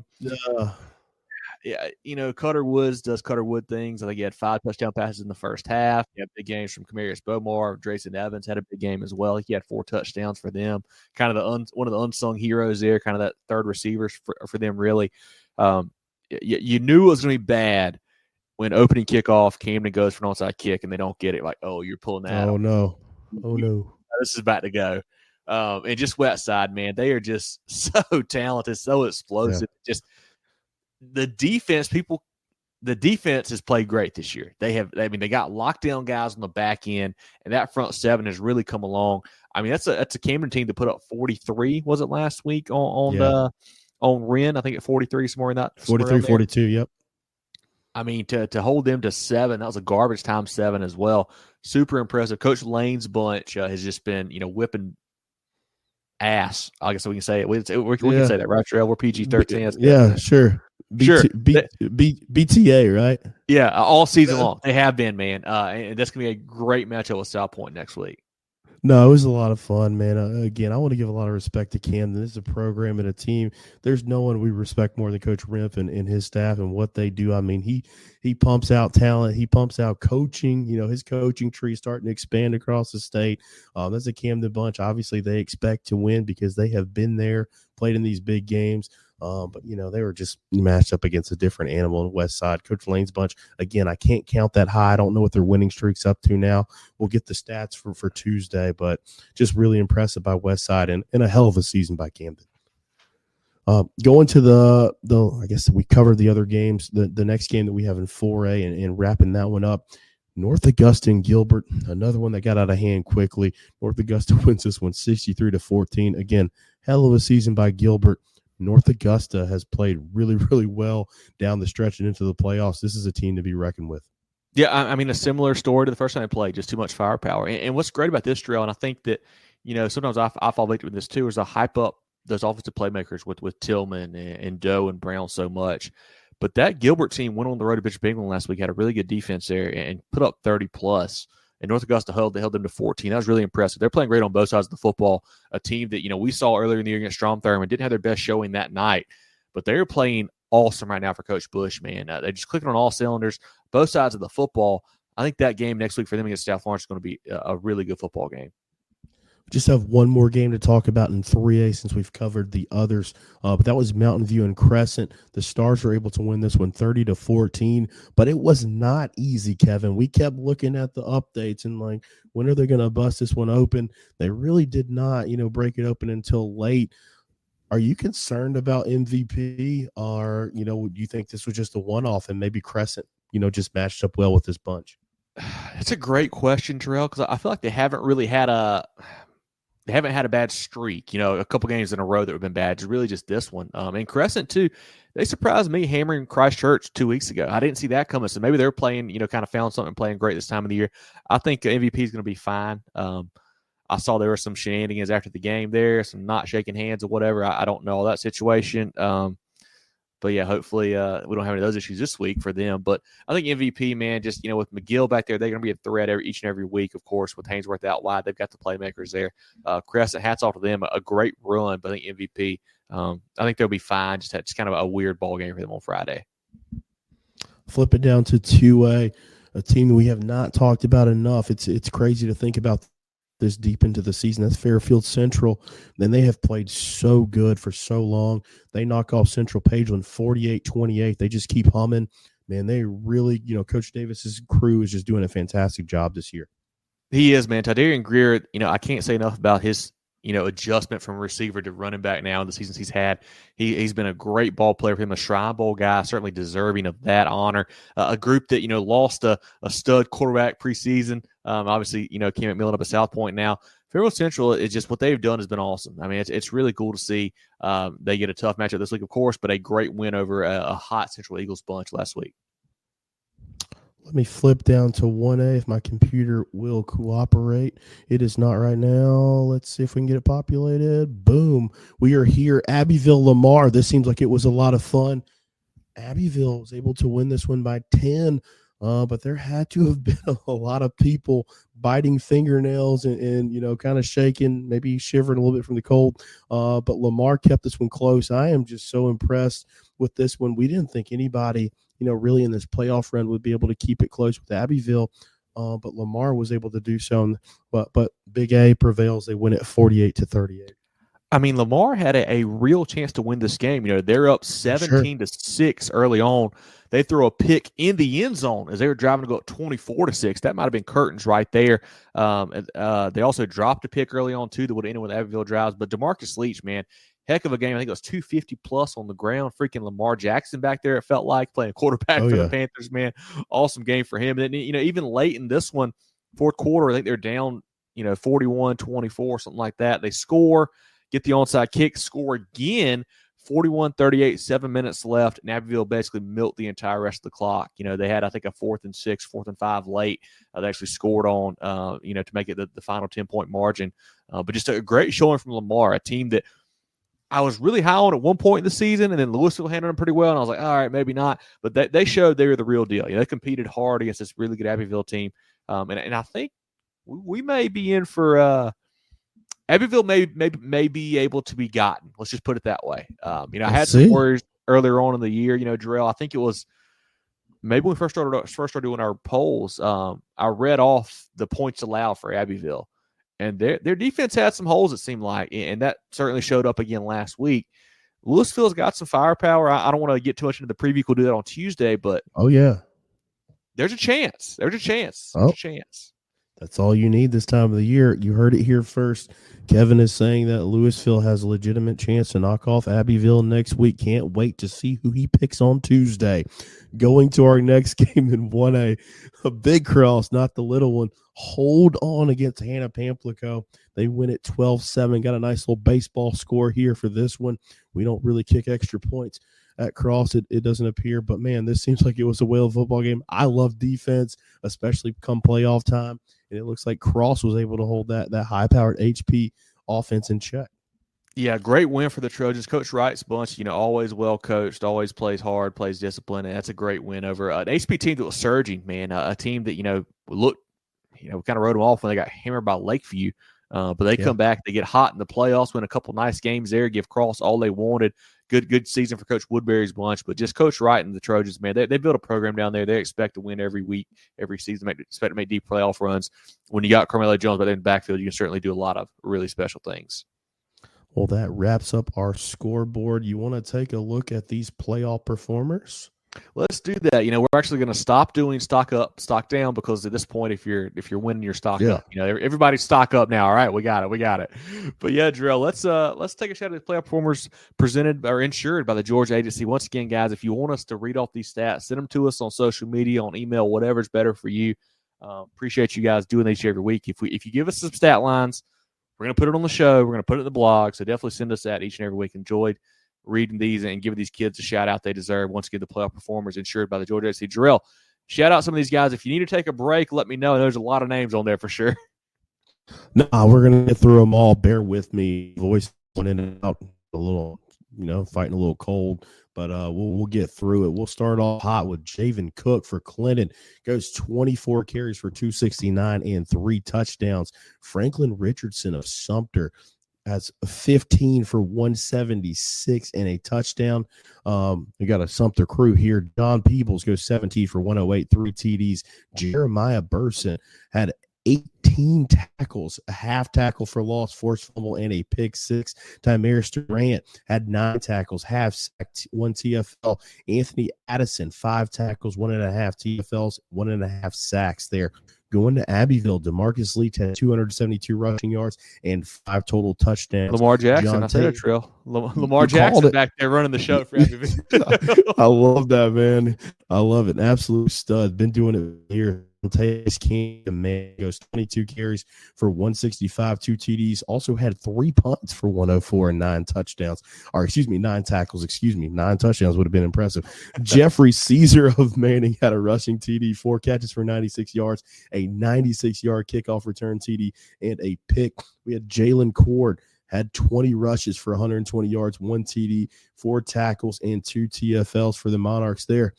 Yeah, Cutter Woods does Cutter Wood things. I think he had 5 touchdown passes in the first half. He had big games from Camarius Bomar. Drayson Evans had a big game as well. He had 4 touchdowns for them. Kind of one of the unsung heroes there, kind of that third receiver for them, really. You knew it was going to be bad when opening kickoff, Camden goes for an onside kick, and they don't get it. You're pulling that. Oh, no. This is about to go. And just Westside, man, they are just so talented, so explosive. Yeah. Just the defense has played great this year. They got lockdown guys on the back end, and that front 7 has really come along. That's a Camden team that put up 43, was it last week on Wren? I think at 43, somewhere in that. 43, 42, yep. To hold them to 7, that was a garbage time 7 as well. Super impressive. Coach Lane's bunch has just been, whipping ass. I guess we can say it. We can say that, right, Jerel? We're PG-13. Yeah, sure. BTA, right? Yeah, all season long. They have been, man. And that's going to be a great matchup with South Point next week. No, it was a lot of fun, man. Again, I want to give a lot of respect to Camden. This is a program and a team. There's no one we respect more than Coach Rimpf and his staff and what they do. He pumps out talent. He pumps out coaching. His coaching tree is starting to expand across the state. That's a Camden bunch. Obviously, they expect to win because they have been there, played in these big games. But they were just matched up against a different animal on the West Side. Coach Lane's bunch, again, I can't count that high. I don't know what their winning streak's up to now. We'll get the stats for Tuesday, but just really impressive by West Side and a hell of a season by Camden. Going to the I guess we covered the other games. The next game that we have in 4A and wrapping that one up, North Augusta and Gilbert, another one that got out of hand quickly. North Augusta wins this one 63-14. Again, hell of a season by Gilbert. North Augusta has played really, really well down the stretch and into the playoffs. This is a team to be reckoned with. Yeah, a similar story to the first time they played, just too much firepower. And what's great about this drill, and I think that, sometimes I fall victim to this too, is I hype up those offensive playmakers with Tillman and Doe and Brown so much. But that Gilbert team went on the road to Bishop England last week, had a really good defense there, and put up 30+. And North Augusta held them to 14. That was really impressive. They're playing great on both sides of the football. A team that, we saw earlier in the year against Strom Thurmond didn't have their best showing that night, but they're playing awesome right now for Coach Bush, man. They're just clicking on all cylinders, both sides of the football. I think that game next week for them against South Florence is going to be a really good football game. Just have one more game to talk about in 3A since we've covered the others. But that was Mountain View and Crescent. The Stars were able to win this one 30-14, but it was not easy, Kevin. We kept looking at the updates and like, when are they going to bust this one open? They really did not, break it open until late. Are you concerned about MVP, or, do you think this was just a one-off and maybe Crescent, just matched up well with this bunch? It's a great question, Jerel, because I feel like they haven't really had a bad streak, a couple games in a row that have been bad. It's really just this one. And Crescent, too, they surprised me hammering Christchurch 2 weeks ago. I didn't see that coming. So maybe they're playing, kind of found something playing great this time of the year. I think MVP is going to be fine. I saw there were some shenanigans after the game there, some not shaking hands or whatever. I don't know all that situation. But yeah, hopefully we don't have any of those issues this week for them. But I think MVP, man, just, with McGill back there, they're going to be a threat each and every week, of course, with Haynesworth out wide. They've got the playmakers there. Crescent, hats off to them. A great run, but I think MVP, I think they'll be fine. Just kind of a weird ball game for them on Friday. Flip it down to 2A, a team that we have not talked about enough. It's crazy to think about this deep into the season. That's Fairfield Central. Then they have played so good for so long. They knock off Central Pageland 48-28. They just keep humming. Man, they really, Coach Davis's crew is just doing a fantastic job this year. He is, man. Tydarian Greer, I can't say enough about his, adjustment from receiver to running back now in the seasons he's had. He's been a great ball player for him, a Shrine Bowl guy, certainly deserving of that honor. A group that, lost a stud quarterback preseason. Obviously, Kim McMillan up at South Point now. Fairfield Central is just what they've done has been awesome. I mean, it's really cool to see. They get a tough matchup this week, of course, but a great win over a hot Central Eagles bunch last week. Let me flip down to 1A if my computer will cooperate. It is not right now. Let's see if we can get it populated. Boom. We are here. Abbeville Lamar. This seems like it was a lot of fun. Abbeville was able to win this one by 10, but there had to have been a lot of people biting fingernails and kind of shaking, maybe shivering a little bit from the cold. But Lamar kept this one close. I am just so impressed with this one. We didn't think anybody really in this playoff run would be able to keep it close with Abbeville, but Lamar was able to do so. But Big A prevails. They win it 48-38. I mean, Lamar had a real chance to win this game. They're up 17-6 early on. They throw a pick in the end zone as they were driving to go up 24-6. That might have been curtains right there. They also dropped a pick early on, too, that would have ended with Abbeville drives. But DeMarcus Leach, man, heck of a game. I think it was 250-plus on the ground. Freaking Lamar Jackson back there, it felt like, playing quarterback for the Panthers, man. Awesome game for him. And then, even late in this one, fourth quarter, I think they're down, 41-24, something like that. They score, get the onside kick, score again, 41-38, 7 minutes left. And Abbeville basically milked the entire rest of the clock. They had, I think, a 4th and 6, 4th and 5 late. They actually scored on, to make it the final 10-point margin. But just a great showing from Lamar, a team that I was really high on at one point in the season, and then Louisville handled them pretty well, and I was like, all right, maybe not. But they showed they were the real deal. They competed hard against this really good Abbeville team. And I think we may be in for Abbeville may be able to be gotten. Let's just put it that way. I had some worries earlier on in the year. Jerel, I think it was maybe when we first started doing our polls, I read off the points allowed for Abbeville. And their defense had some holes, it seemed like, and that certainly showed up again last week. Louisville's got some firepower. I don't want to get too much into the preview. We'll do that on Tuesday, but there's a chance. There's a chance. That's all you need this time of the year. You heard it here first. Kevin is saying that Louisville has a legitimate chance to knock off Abbeville next week. Can't wait to see who he picks on Tuesday. Going to our next game in 1A, a big cross, not the little one. Hold on against Hannah Pamplico. They win it 12-7. Got a nice little baseball score here for this one. We don't really kick extra points at Cross. It doesn't appear, but man, this seems like it was a whale football game. I love defense, especially come playoff time. And it looks like Cross was able to hold that high-powered HP offense in check. Yeah, great win for the Trojans. Coach Wright's bunch, always well coached, always plays hard, plays disciplined, and that's a great win over an HP team that was surging, man. A team that, looked, kind of wrote them off when they got hammered by Lakeview. But they come back, they get hot in the playoffs, win a couple nice games there, give Cross all they wanted. good season for Coach Woodbury's bunch, but just Coach Wright and the Trojans, man, they built a program down there. They expect to win every week, every season, expect to make deep playoff runs. When you got Carmelo Jones back there in the backfield, you can certainly do a lot of really special things. Well, that wraps up our scoreboard. You want to take a look at these playoff performers? Let's do that. We're actually going to stop doing stock up, stock down, because at this point, if you're winning your stock up, everybody's stock up now. All right, we got it. But yeah, Jerel, let's take a shot at the playoff performers presented or insured by the Georgia Agency. Once again, guys, if you want us to read off these stats, send them to us on social media, on email, whatever's better for you. Appreciate you guys doing these every week. If you give us some stat lines, we're going to put it on the show. We're going to put it in the blog. So definitely send us that each and every week. Enjoyed reading these and giving these kids a shout out they deserve. Once again, the playoff performers insured by the Georgia Agency. Jerel, shout out some of these guys. If you need to take a break, let me know. There's a lot of names on there for sure. No, we're going to get through them all. Bear with me. Voice went in and out a little, fighting a little cold, but we'll get through it. We'll start off hot with Javen Cook for Clinton. Goes 24 carries for 269 and 3 touchdowns. Franklin Richardson of Sumter has 15 for 176 and a touchdown. We got a Sumter crew here. Don Peebles goes 17 for 108, 3 TDs. Jeremiah Burson had 18 tackles, a half tackle for loss, forced fumble, and a pick 6. Tymaris Durant had 9 tackles, half sack, 1 TFL. Anthony Addison, 5 tackles, 1.5 TFLs, 1.5 sacks there. Going to Abbeville, DeMarcus Leach had 272 rushing yards and 5 total touchdowns. Lamar Jackson, I said it, Trill. Lamar Jackson back there running the show for Abbeville. I love that, man. I love it. Absolute stud. Been doing it here. Tays King, man, goes 22 carries for 165, 2 TDs. Also had 3 punts for 104 and 9 touchdowns. 9 tackles. 9 touchdowns would have been impressive. Jeffrey Caesar of Manning had a rushing TD, 4 catches for 96 yards, a 96-yard kickoff return TD, and a pick. We had Jalen Cord. Had 20 rushes for 120 yards, 1 TD, 4 tackles, and 2 TFLs for the Monarchs there.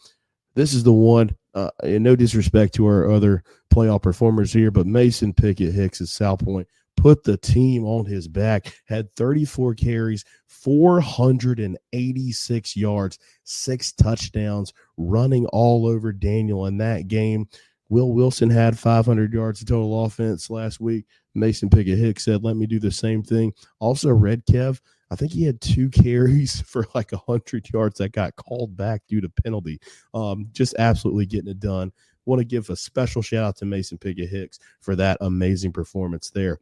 This is the one, and no disrespect to our other playoff performers here, but Mason Pickett Hicks at South Point put the team on his back, had 34 carries, 486 yards, 6 touchdowns, running all over Daniel in that game. Will Wilson had 500 yards of total offense last week. Mason Pickett Hicks said, let me do the same thing. Also, Red Kev, I think he had 2 carries for like 100 yards that got called back due to penalty. Just absolutely getting it done. Want to give a special shout out to Mason Pickett Hicks for that amazing performance there.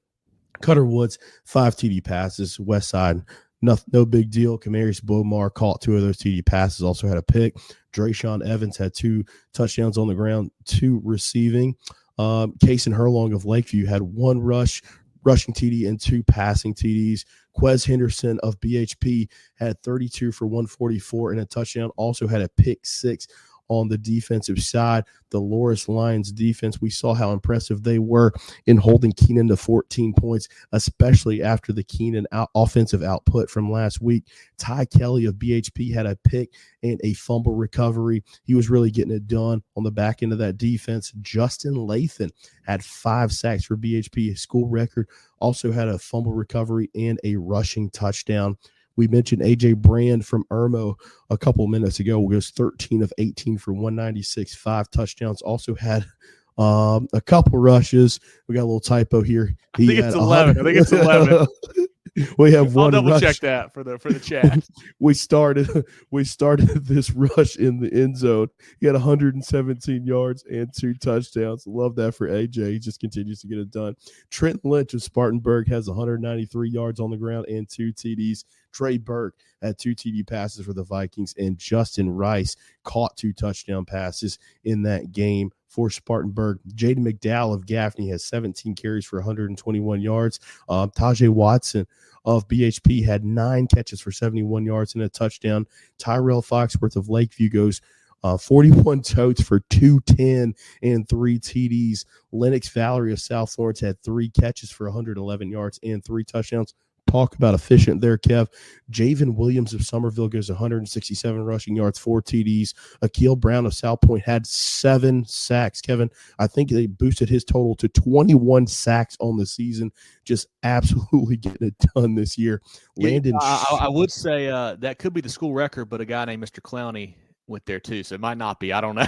Cutter Woods, 5 TD passes. West Side, no big deal. Kamarius Bomar caught 2 of those TD passes, also had a pick. Drayshawn Evans had 2 touchdowns on the ground, 2 receiving. Kason Herlong of Lakeview had 1 rushing TD and 2 passing TDs. Quez Henderson of BHP had 32 for 144 and a touchdown. Also had a pick 6 on the defensive side. The Loris Lions defense, we saw how impressive they were in holding Keenan to 14 points, especially after the Keenan offensive output from last week. Ty Kelly of BHP had a pick and a fumble recovery. He was really getting it done on the back end of that defense. Justin Lathan had 5 sacks for BHP, school record. Also had a fumble recovery and a rushing touchdown. We mentioned A.J. Brand from Irmo a couple minutes ago. He was 13 of 18 for 196, 5 touchdowns. Also had a couple rushes. We got a little typo here. I think it's 11. We have one. I'll double rush. Check that for the chat. we started this rush in the end zone. He had 117 yards and 2 touchdowns. Love that for AJ. He just continues to get it done. Trent Lynch of Spartanburg has 193 yards on the ground and 2 TDs. Trey Burke had 2 TD passes for the Vikings, and Justin Rice caught 2 touchdown passes in that game for Spartanburg. Jaden McDowell of Gaffney has 17 carries for 121 yards. Tajay Watson of BHP had 9 catches for 71 yards and a touchdown. Tyrell Foxworth of Lakeview goes 41 totes for 210 and 3 TDs. Lennox Valerie of South Florence had 3 catches for 111 yards and 3 touchdowns. talk about efficient there, Kev. Javen Williams of Somerville goes 167 rushing yards, 4 TDs. Akeel Brown of South Point had 7 sacks. Kevin, I think they boosted his total to 21 sacks on the season. Just absolutely getting it done this year. Landon, I would say that could be the school record, but a guy named Mr. Clowney went there too, so it might not be. I don't know.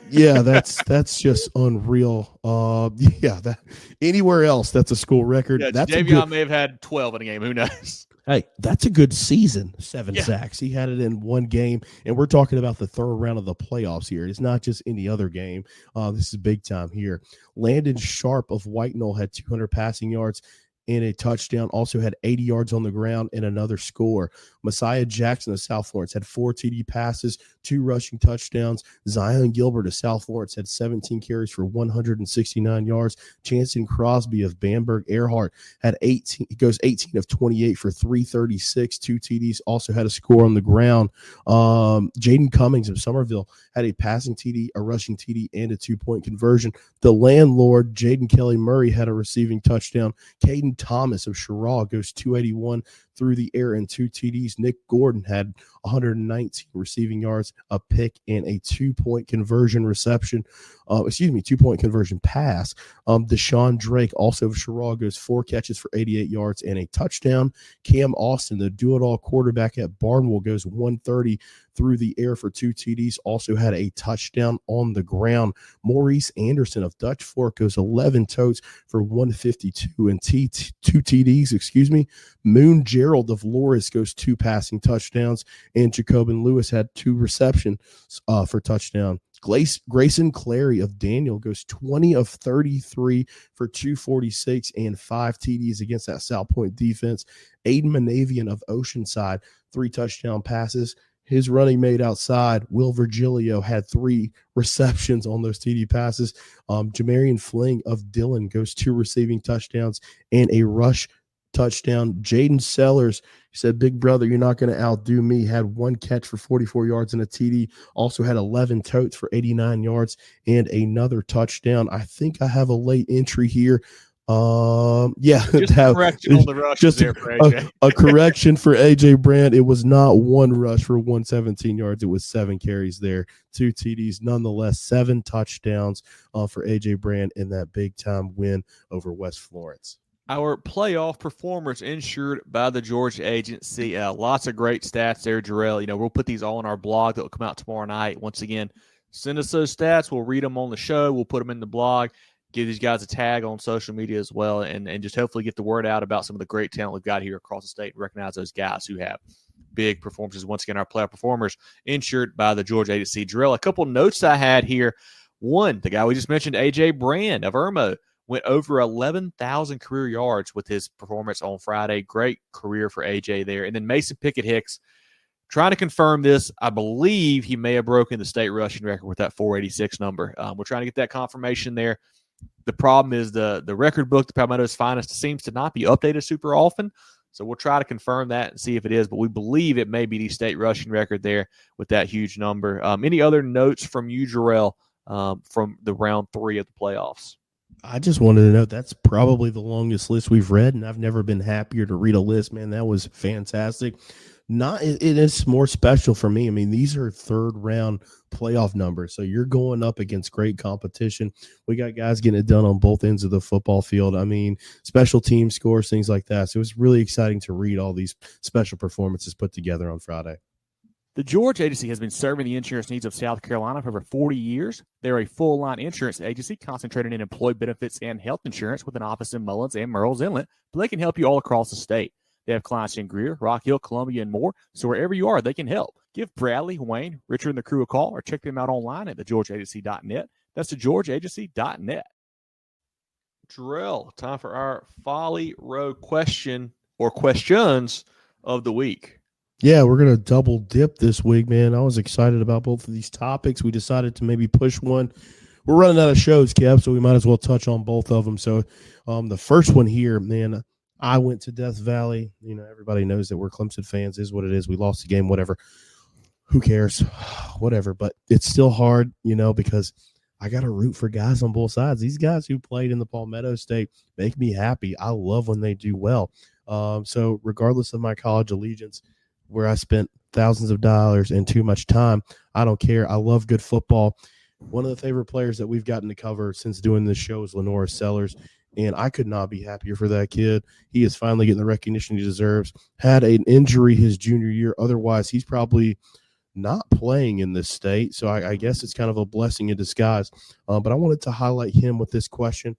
Yeah, that's just unreal. That anywhere else that's a school record. Yeah, that's Davion may have had 12 in a game. Who knows? Hey, that's a good season. 7 sacks. He had it in one game, and we're talking about the third round of the playoffs here. It's not just any other game. This is big time here. Landon Sharp of White Knoll had 200 passing yards and a touchdown, also had 80 yards on the ground and another score. Messiah Jackson of South Florence had 4 TD passes, 2 rushing touchdowns. Zion Gilbert of South Florence had 17 carries for 169 yards. Chancey Crosby of Bamberg Earhart had 18. He goes 18 of 28 for 336, 2 TDs, also had a score on the ground. Jaden Cummings of Somerville had a passing TD, a rushing TD, and a 2-point conversion. The landlord, Jaden Kelly Murray, had a receiving touchdown. Caden Thomas of Sherrall goes 281 through the air and 2 TDs. Nick Gordon had 119 receiving yards, a pick, and a 2-point conversion reception. 2-point conversion pass. Deshaun Drake, also of Sherrall, goes 4 catches for 88 yards and a touchdown. Cam Austin, the do-it-all quarterback at Barnwell, goes 130 through the air for 2 TDs, also had a touchdown on the ground. Maurice Anderson of Dutch Fork goes 11 totes for 152 and 2 TDs. Moon Jerel of Loris goes 2 passing touchdowns, and Jacobin Lewis had 2 receptions for touchdown. Grayson Clary of Daniel goes 20 of 33 for 246 and 5 TDs against that South Point defense. Aiden Manavian of Oceanside, 3 touchdown passes. His running mate outside, Will Virgilio, had 3 receptions on those TD passes. Jamarian Fling of Dillon goes 2 receiving touchdowns and a rush touchdown. Jaden Sellers said, "Big brother, you're not going to outdo me." Had 1 catch for 44 yards and a TD. Also had 11 totes for 89 yards and another touchdown. I think I have a late entry here. Just a correction on the rush there for AJ. a correction for AJ Brand. It was not 1 rush for 117 yards. It was 7 carries there, 2 TDs. Nonetheless, 7 touchdowns for AJ Brand in that big time win over West Florence. Our playoff performers insured by the Georgia Agency. Lots of great stats there, Jerel. We'll put these all on our blog that will come out tomorrow night. Once again, send us those stats. We'll read them on the show. We'll put them in the blog. Give these guys a tag on social media as well, and just hopefully get the word out about some of the great talent we've got here across the state and recognize those guys who have big performances. Once again, our playoff performers insured by the Georgia Agency. Jerel, a couple notes I had here. One, the guy we just mentioned, AJ Brand of Irmo, went over 11,000 career yards with his performance on Friday. Great career for AJ there. And then Mason Pickett-Hicks, trying to confirm this, I believe he may have broken the state rushing record with that 486 number. We're trying to get that confirmation there. The problem is the record book, the Palmetto's Finest, seems to not be updated super often. So we'll try to confirm that and see if it is. But we believe it may be the state rushing record there with that huge number. Any other notes from you, Jerel, from the round 3 of the playoffs? I just wanted to note that's probably the longest list we've read, and I've never been happier to read a list, man. That was fantastic. It is more special for me. I mean, these are 3rd round playoff numbers, so you're going up against great competition. We got guys getting it done on both ends of the football field. I mean, special team scores, things like that. So it was really exciting to read all these special performances put together on Friday. The Georgia Agency has been serving the insurance needs of South Carolina for over 40 years. They're a full-line insurance agency concentrated in employee benefits and health insurance with an office in Mullins and Murrells Inlet, but they can help you all across the state. They have clients in Greer, Rock Hill, Columbia, and more, so wherever you are, they can help. Give Bradley, Wayne, Richard, and the crew a call or check them out online at thegeorgiaagency.net. That's thegeorgiaagency.net. Jerel, time for our Folly Row question or questions of the week. Yeah, we're going to double dip this week, man. I was excited about both of these topics. We decided to maybe push one. We're running out of shows, Kev, so we might as well touch on both of them. So the first one here, man, I went to Death Valley. Everybody knows that we're Clemson fans. Is what it is. We lost the game, whatever. Who cares? Whatever. But it's still hard, because I got to root for guys on both sides. These guys who played in the Palmetto State make me happy. I love when they do well. So regardless of my college allegiance, where I spent thousands of dollars and too much time, I don't care. I love good football. One of the favorite players that we've gotten to cover since doing this show is Lenora Sellers, and I could not be happier for that kid. He is finally getting the recognition he deserves. Had an injury his junior year. Otherwise, he's probably not playing in this state. So I guess it's kind of a blessing in disguise. But I wanted to highlight him with this question.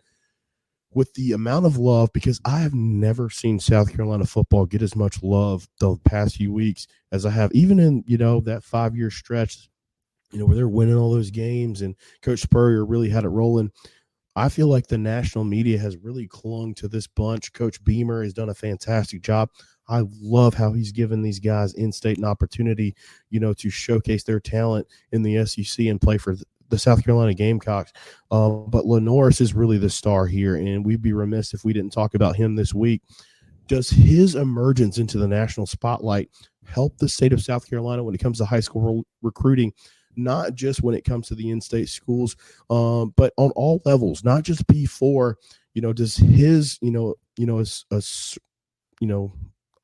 With the amount of love, because I have never seen South Carolina football get as much love the past few weeks as I have, even in, that 5-year stretch, where they're winning all those games and Coach Spurrier really had it rolling. I feel like the national media has really clung to this bunch. Coach Beamer has done a fantastic job. I love how he's given these guys in-state an opportunity, to showcase their talent in the SEC and play for the South Carolina Gamecocks. But Lenoris is really the star here, and we'd be remiss if we didn't talk about him this week. Does his emergence into the national spotlight help the state of South Carolina when it comes to high school recruiting, not just when it comes to the in-state schools, but on all levels, not just B4? Does his, I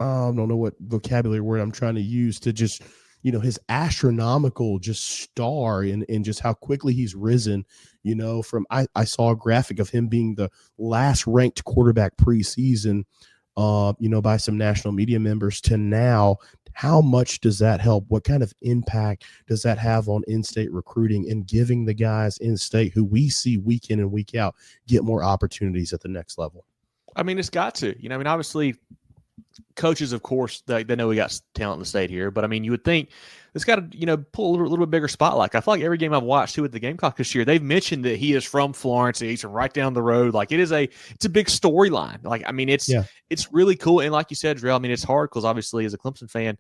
don't know what vocabulary word I'm trying to use to just – his astronomical just star and just how quickly he's risen, from I saw a graphic of him being the last ranked quarterback preseason, by some national media members to now. How much does that help? What kind of impact does that have on in-state recruiting and giving the guys in-state who we see week in and week out get more opportunities at the next level? I mean, it's got to, obviously – coaches, of course, they know we got talent in the state here, but I mean, you would think it's got to, pull a little bit bigger spotlight. I feel like every game I've watched too with the Gamecocks this year, they've mentioned that he is from Florence, he's from right down the road. Like it's a big storyline. Like, I mean, it's really cool. And like you said, Jerel, I mean, it's hard because obviously as a Clemson fan,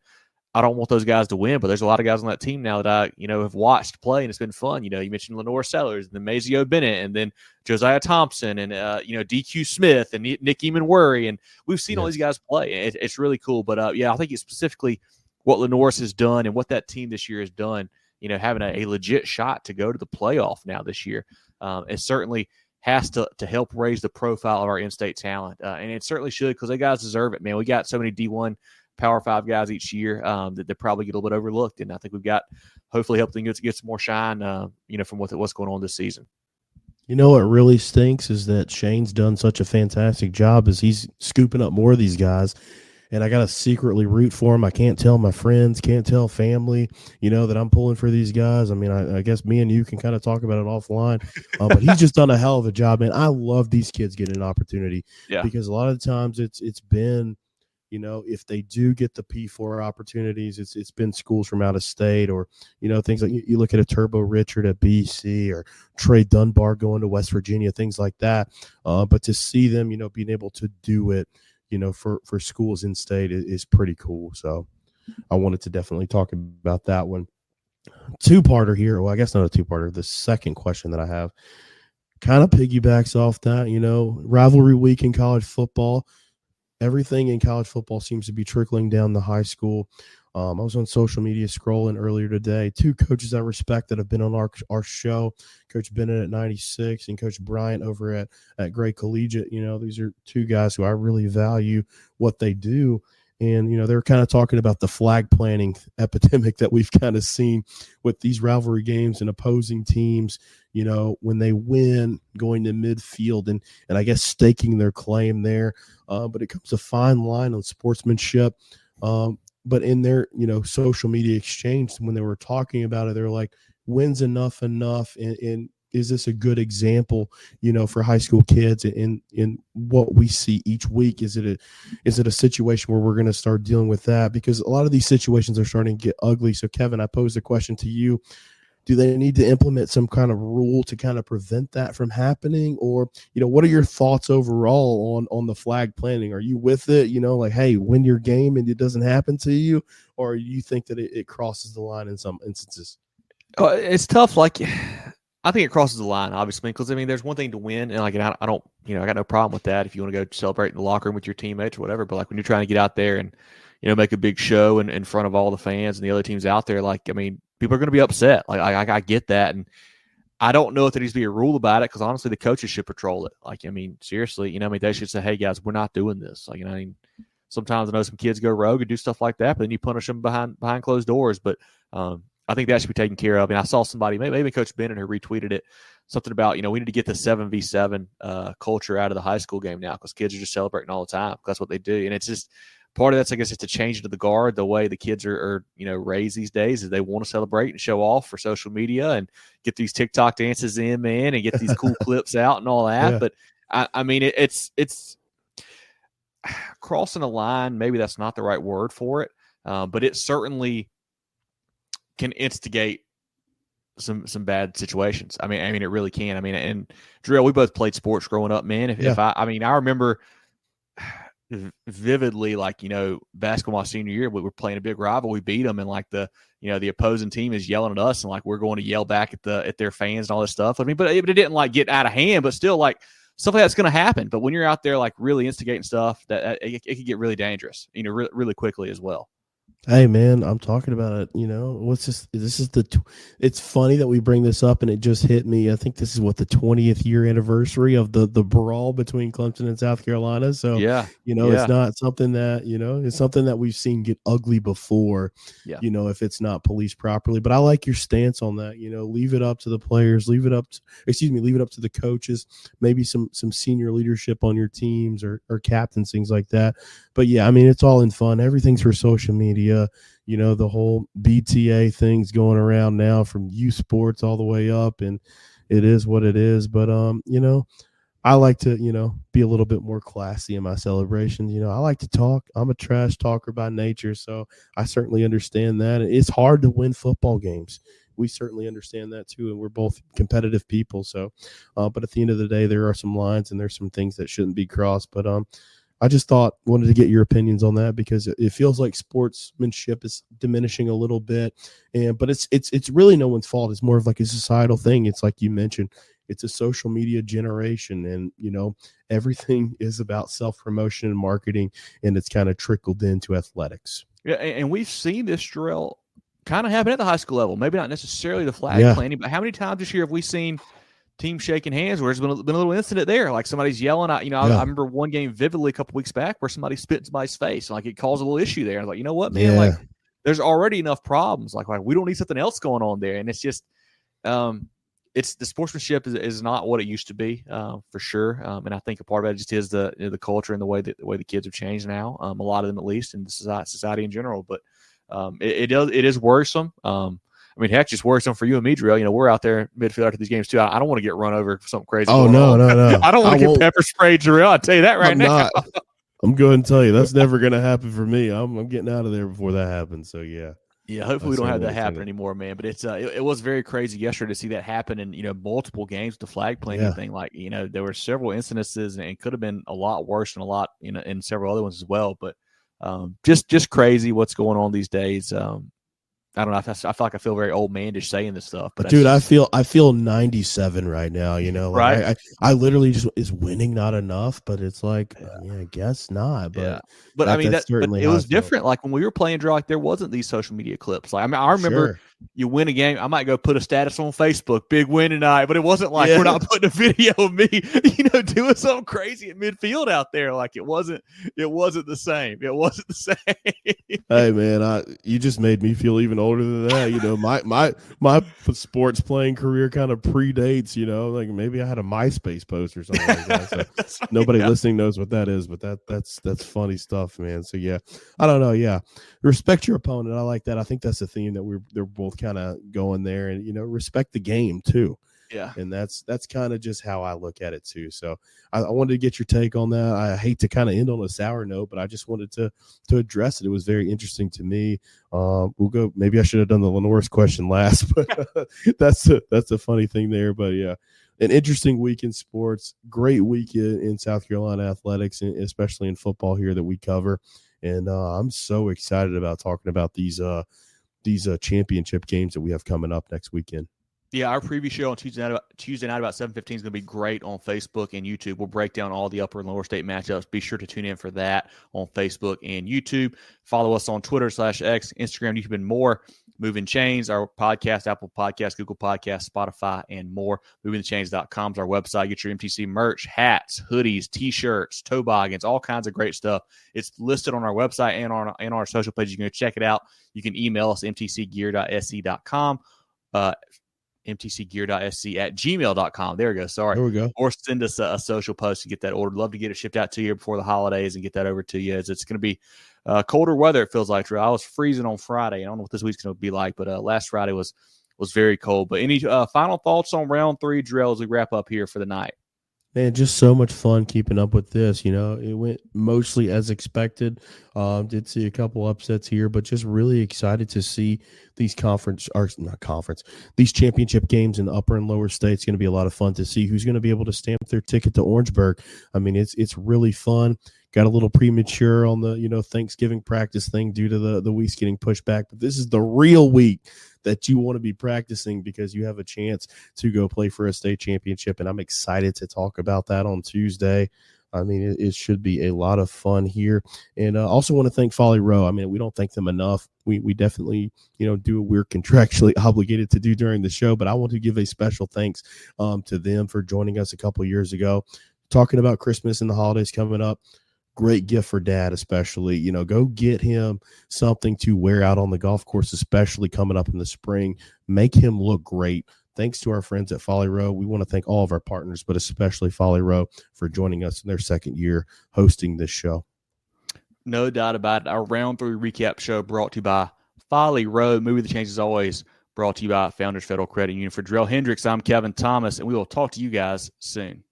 I don't want those guys to win, but there's a lot of guys on that team now that I, have watched play, and it's been fun. You mentioned Lenore Sellers, and then Mazio Bennett, and then Josiah Thompson, and DQ Smith, and Nick Eamon-Worry, and we've seen all these guys play. It's really cool. But I think it's specifically what Lenoris has done and what that team this year has done. Having a legit shot to go to the playoff now this year, it certainly has to help raise the profile of our in-state talent, and it certainly should because they guys deserve it. Man, we got so many D1. Power 5 guys each year that they probably get a little bit overlooked, and I think we've got hopefully helping to get some more shine, from what's going on this season. What really stinks is that Shane's done such a fantastic job as he's scooping up more of these guys, and I got to secretly root for him. I can't tell my friends, can't tell family, that I'm pulling for these guys. I mean, I guess me and you can kind of talk about it offline, but he's just done a hell of a job, man. I love these kids getting an opportunity because a lot of the times it's been. If they do get the P4 opportunities, it's been schools from out of state or, things like you look at a Turbo Richard at BC or Trey Dunbar going to West Virginia, things like that. But to see them, being able to do it, for schools in state is pretty cool. So I wanted to definitely talk about that one. Two-parter here. Well, I guess not a two-parter. The second question that I have kind of piggybacks off that, rivalry week in college football. Everything in college football seems to be trickling down to high school. I was on social media scrolling earlier today. Two coaches I respect that have been on our show, Coach Bennett at 96 and Coach Bryant over at Gray Collegiate. These are two guys who I really value what they do. And, they're kind of talking about the flag planting epidemic that we've kind of seen with these rivalry games and opposing teams, when they win, going to midfield and I guess staking their claim there. But it comes a fine line on sportsmanship. But in their, social media exchange, when they were talking about it, they're like, when's enough? And is this a good example, for high school kids in what we see each week? Is it a situation where we're going to start dealing with that? Because a lot of these situations are starting to get ugly. So, Kevin, I posed a question to you. Do they need to implement some kind of rule to kind of prevent that from happening? Or, what are your thoughts overall on the flag planting? Are you with it? Like, hey, win your game and it doesn't happen to you? Or you think that it crosses the line in some instances? It's tough. Like, I think it crosses the line, obviously, because there's one thing to win, and like, I don't, I got no problem with that if you want to go celebrate in the locker room with your teammates or whatever. But like when you're trying to get out there and make a big show in front of all the fans and the other teams out there, like, people are going to be upset. Like I get that, and I don't know if there needs to be a rule about it because honestly, the coaches should patrol it. Like, seriously, they should say, hey guys, we're not doing this. Like, sometimes I know some kids go rogue and do stuff like that, but then you punish them behind closed doors. But I think that should be taken care of. And I saw somebody, maybe Coach Bennett, who retweeted it, something about, we need to get the 7v7 culture out of the high school game now, because kids are just celebrating all the time. That's what they do. And it's just part of that's, I guess, it's a change to the guard. The way the kids are raised these days is they want to celebrate and show off for social media and get these TikTok dances in, man, and get these cool clips out and all that. Yeah. But I mean, it's crossing a line. Maybe that's not the right word for it, but it certainly can instigate some bad situations. I mean, it really can. I mean, and Jerel, we both played sports growing up, man. If I remember vividly, basketball my senior year, we were playing a big rival. We beat them, and the opposing team is yelling at us, and we're going to yell back at their fans and all this stuff. I mean, but it didn't get out of hand, but still stuff like that's going to happen. But when you're out there really instigating stuff, that it could get really dangerous, really quickly as well. Hey man, I'm talking about it. It's funny that we bring this up, and it just hit me. I think this is the 20th year anniversary of the brawl between Clemson and South Carolina. So it's not something that, it's something that we've seen get ugly before, if it's not policed properly. But I like your stance on that. Leave it up to the players, leave it up to the coaches, maybe some senior leadership on your teams or captains, things like that. But yeah, I mean, it's all in fun. Everything's for social media. The whole BTA thing's going around now, from youth sports all the way up, and it is what it is. But I like to be a little bit more classy in my celebrations. I like to talk. I'm a trash talker by nature, so I certainly understand that. It's hard to win football games. We certainly understand that too, and we're both competitive people. So, but at the end of the day, there are some lines and there's some things that shouldn't be crossed. But I just wanted to get your opinions on that, because it feels like sportsmanship is diminishing a little bit, but it's really no one's fault. It's more of a societal thing. It's like you mentioned, it's a social media generation, and everything is about self-promotion and marketing, and it's kind of trickled into athletics. Yeah, and we've seen this, Jerel, kind of happen at the high school level. Maybe not necessarily the flag planting, but how many times this year have we seen teams shaking hands where there's been a little incident there, somebody's yelling out, I remember one game vividly a couple weeks back where somebody spit in somebody's face, and it caused a little issue there. And you know what, man, there's already enough problems. We don't need something else going on there. And it's just, it's the sportsmanship is not what it used to be, for sure. And I think a part of it just is the culture and the way the kids have changed now. A lot of them, at least, in the society in general. But it is worrisome. I mean, heck, just worrisome for you and me, Jerel. We're out there midfield after these games too. I don't want to get run over for something crazy. Oh, no. I don't want to get pepper sprayed, Jerel. I'll tell you that right now. I'm going to tell you, that's never going to happen for me. I'm getting out of there before that happens. So, yeah. Yeah, hopefully we don't have that happen anymore, man. But it's it was very crazy yesterday to see that happen in multiple games with the flag planting thing. There were several incidences, and it could have been a lot worse and a lot in several other ones as well. But just crazy what's going on these days. I don't know. I feel like I feel very old manish saying this stuff, but dude, I feel 97 right now. Right? I literally just, is winning not enough? But it's I guess not. But but I mean but it was different. When we were playing draw, there wasn't these social media clips. I remember you win a game, I might go put a status on Facebook, big win tonight, but it wasn't we're not putting a video of me, doing something crazy at midfield out there. It wasn't the same. It wasn't the same. Hey man, you just made me feel even older than that. My sports playing career kind of predates, maybe I had a MySpace post or something like that. So nobody listening knows what that is, but that's funny stuff, man. So yeah, I don't know. Yeah, respect your opponent. I like that. I think that's the theme that they're both kind of going there, and respect the game too. Yeah, and that's kind of just how I look at it too. So I wanted to get your take on that. I hate to kind of end on a sour note, but I just wanted to address it. It was very interesting to me. We'll go. Maybe I should have done the Lenore's question last, but that's a funny thing there. But yeah, an interesting week in sports. Great week in South Carolina athletics, especially in football here that we cover. And I'm so excited about talking about these championship games that we have coming up next weekend. Yeah, our preview show on Tuesday night about 7:15 is going to be great on Facebook and YouTube. We'll break down all the upper and lower state matchups. Be sure to tune in for that on Facebook and YouTube. Follow us on Twitter /X, Instagram, YouTube, and more Movin Chains, our podcast, Apple Podcasts, Google Podcasts, Spotify, and more. MovinTheChains.com is our website. Get your MTC merch, hats, hoodies, T-shirts, toboggans, all kinds of great stuff. It's listed on our website and on our social page. You can go check it out. You can email us, mtcgear.sc.com, mtcgear.sc@gmail.com. There we go. Sorry. There we go. Or send us a social post to get that ordered. Love to get it shipped out to you before the holidays and get that over to you, as it's going to be colder weather, it feels like. I was freezing on Friday. I don't know what this week's going to be like, but last Friday was very cold. But any final thoughts on round 3, Jerel, as we wrap up here for the night? Man, just so much fun keeping up with this. It went mostly as expected. Did see a couple upsets here, but just really excited to see these these championship games in the upper and lower states. Going to be a lot of fun to see who's going to be able to stamp their ticket to Orangeburg. I mean, it's really fun. Got a little premature on the Thanksgiving practice thing due to the weeks getting pushed back, but this is the real week that you want to be practicing because you have a chance to go play for a state championship, and I'm excited to talk about that on Tuesday. I mean, it should be a lot of fun here. And I also want to thank Folly Row. I mean, we don't thank them enough. We definitely, do what we're contractually obligated to do during the show, but I want to give a special thanks to them for joining us a couple years ago, talking about Christmas and the holidays coming up. Great gift for Dad, especially. Go get him something to wear out on the golf course, especially coming up in the spring. Make him look great. Thanks to our friends at Folly Row. We want to thank all of our partners, but especially Folly Row for joining us in their second year hosting this show. No doubt about it. Our round 3 recap show brought to you by Folly Row. Movin The Chains, as always, brought to you by Founders Federal Credit Union. For Jerel Hendricks, I'm Kevin Thomas, and we will talk to you guys soon.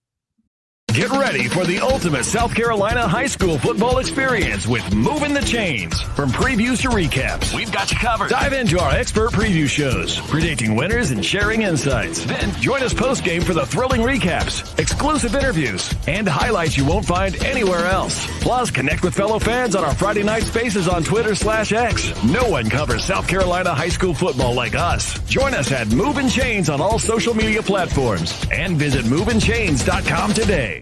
Get ready for the ultimate South Carolina high school football experience with Movin The Chains. From previews to recaps, we've got you covered. Dive into our expert preview shows, predicting winners and sharing insights. Then join us post-game for the thrilling recaps, exclusive interviews, and highlights you won't find anywhere else. Plus, connect with fellow fans on our Friday night spaces on Twitter/X. No one covers South Carolina high school football like us. Join us at Movin Chains on all social media platforms and visit movinchains.com today.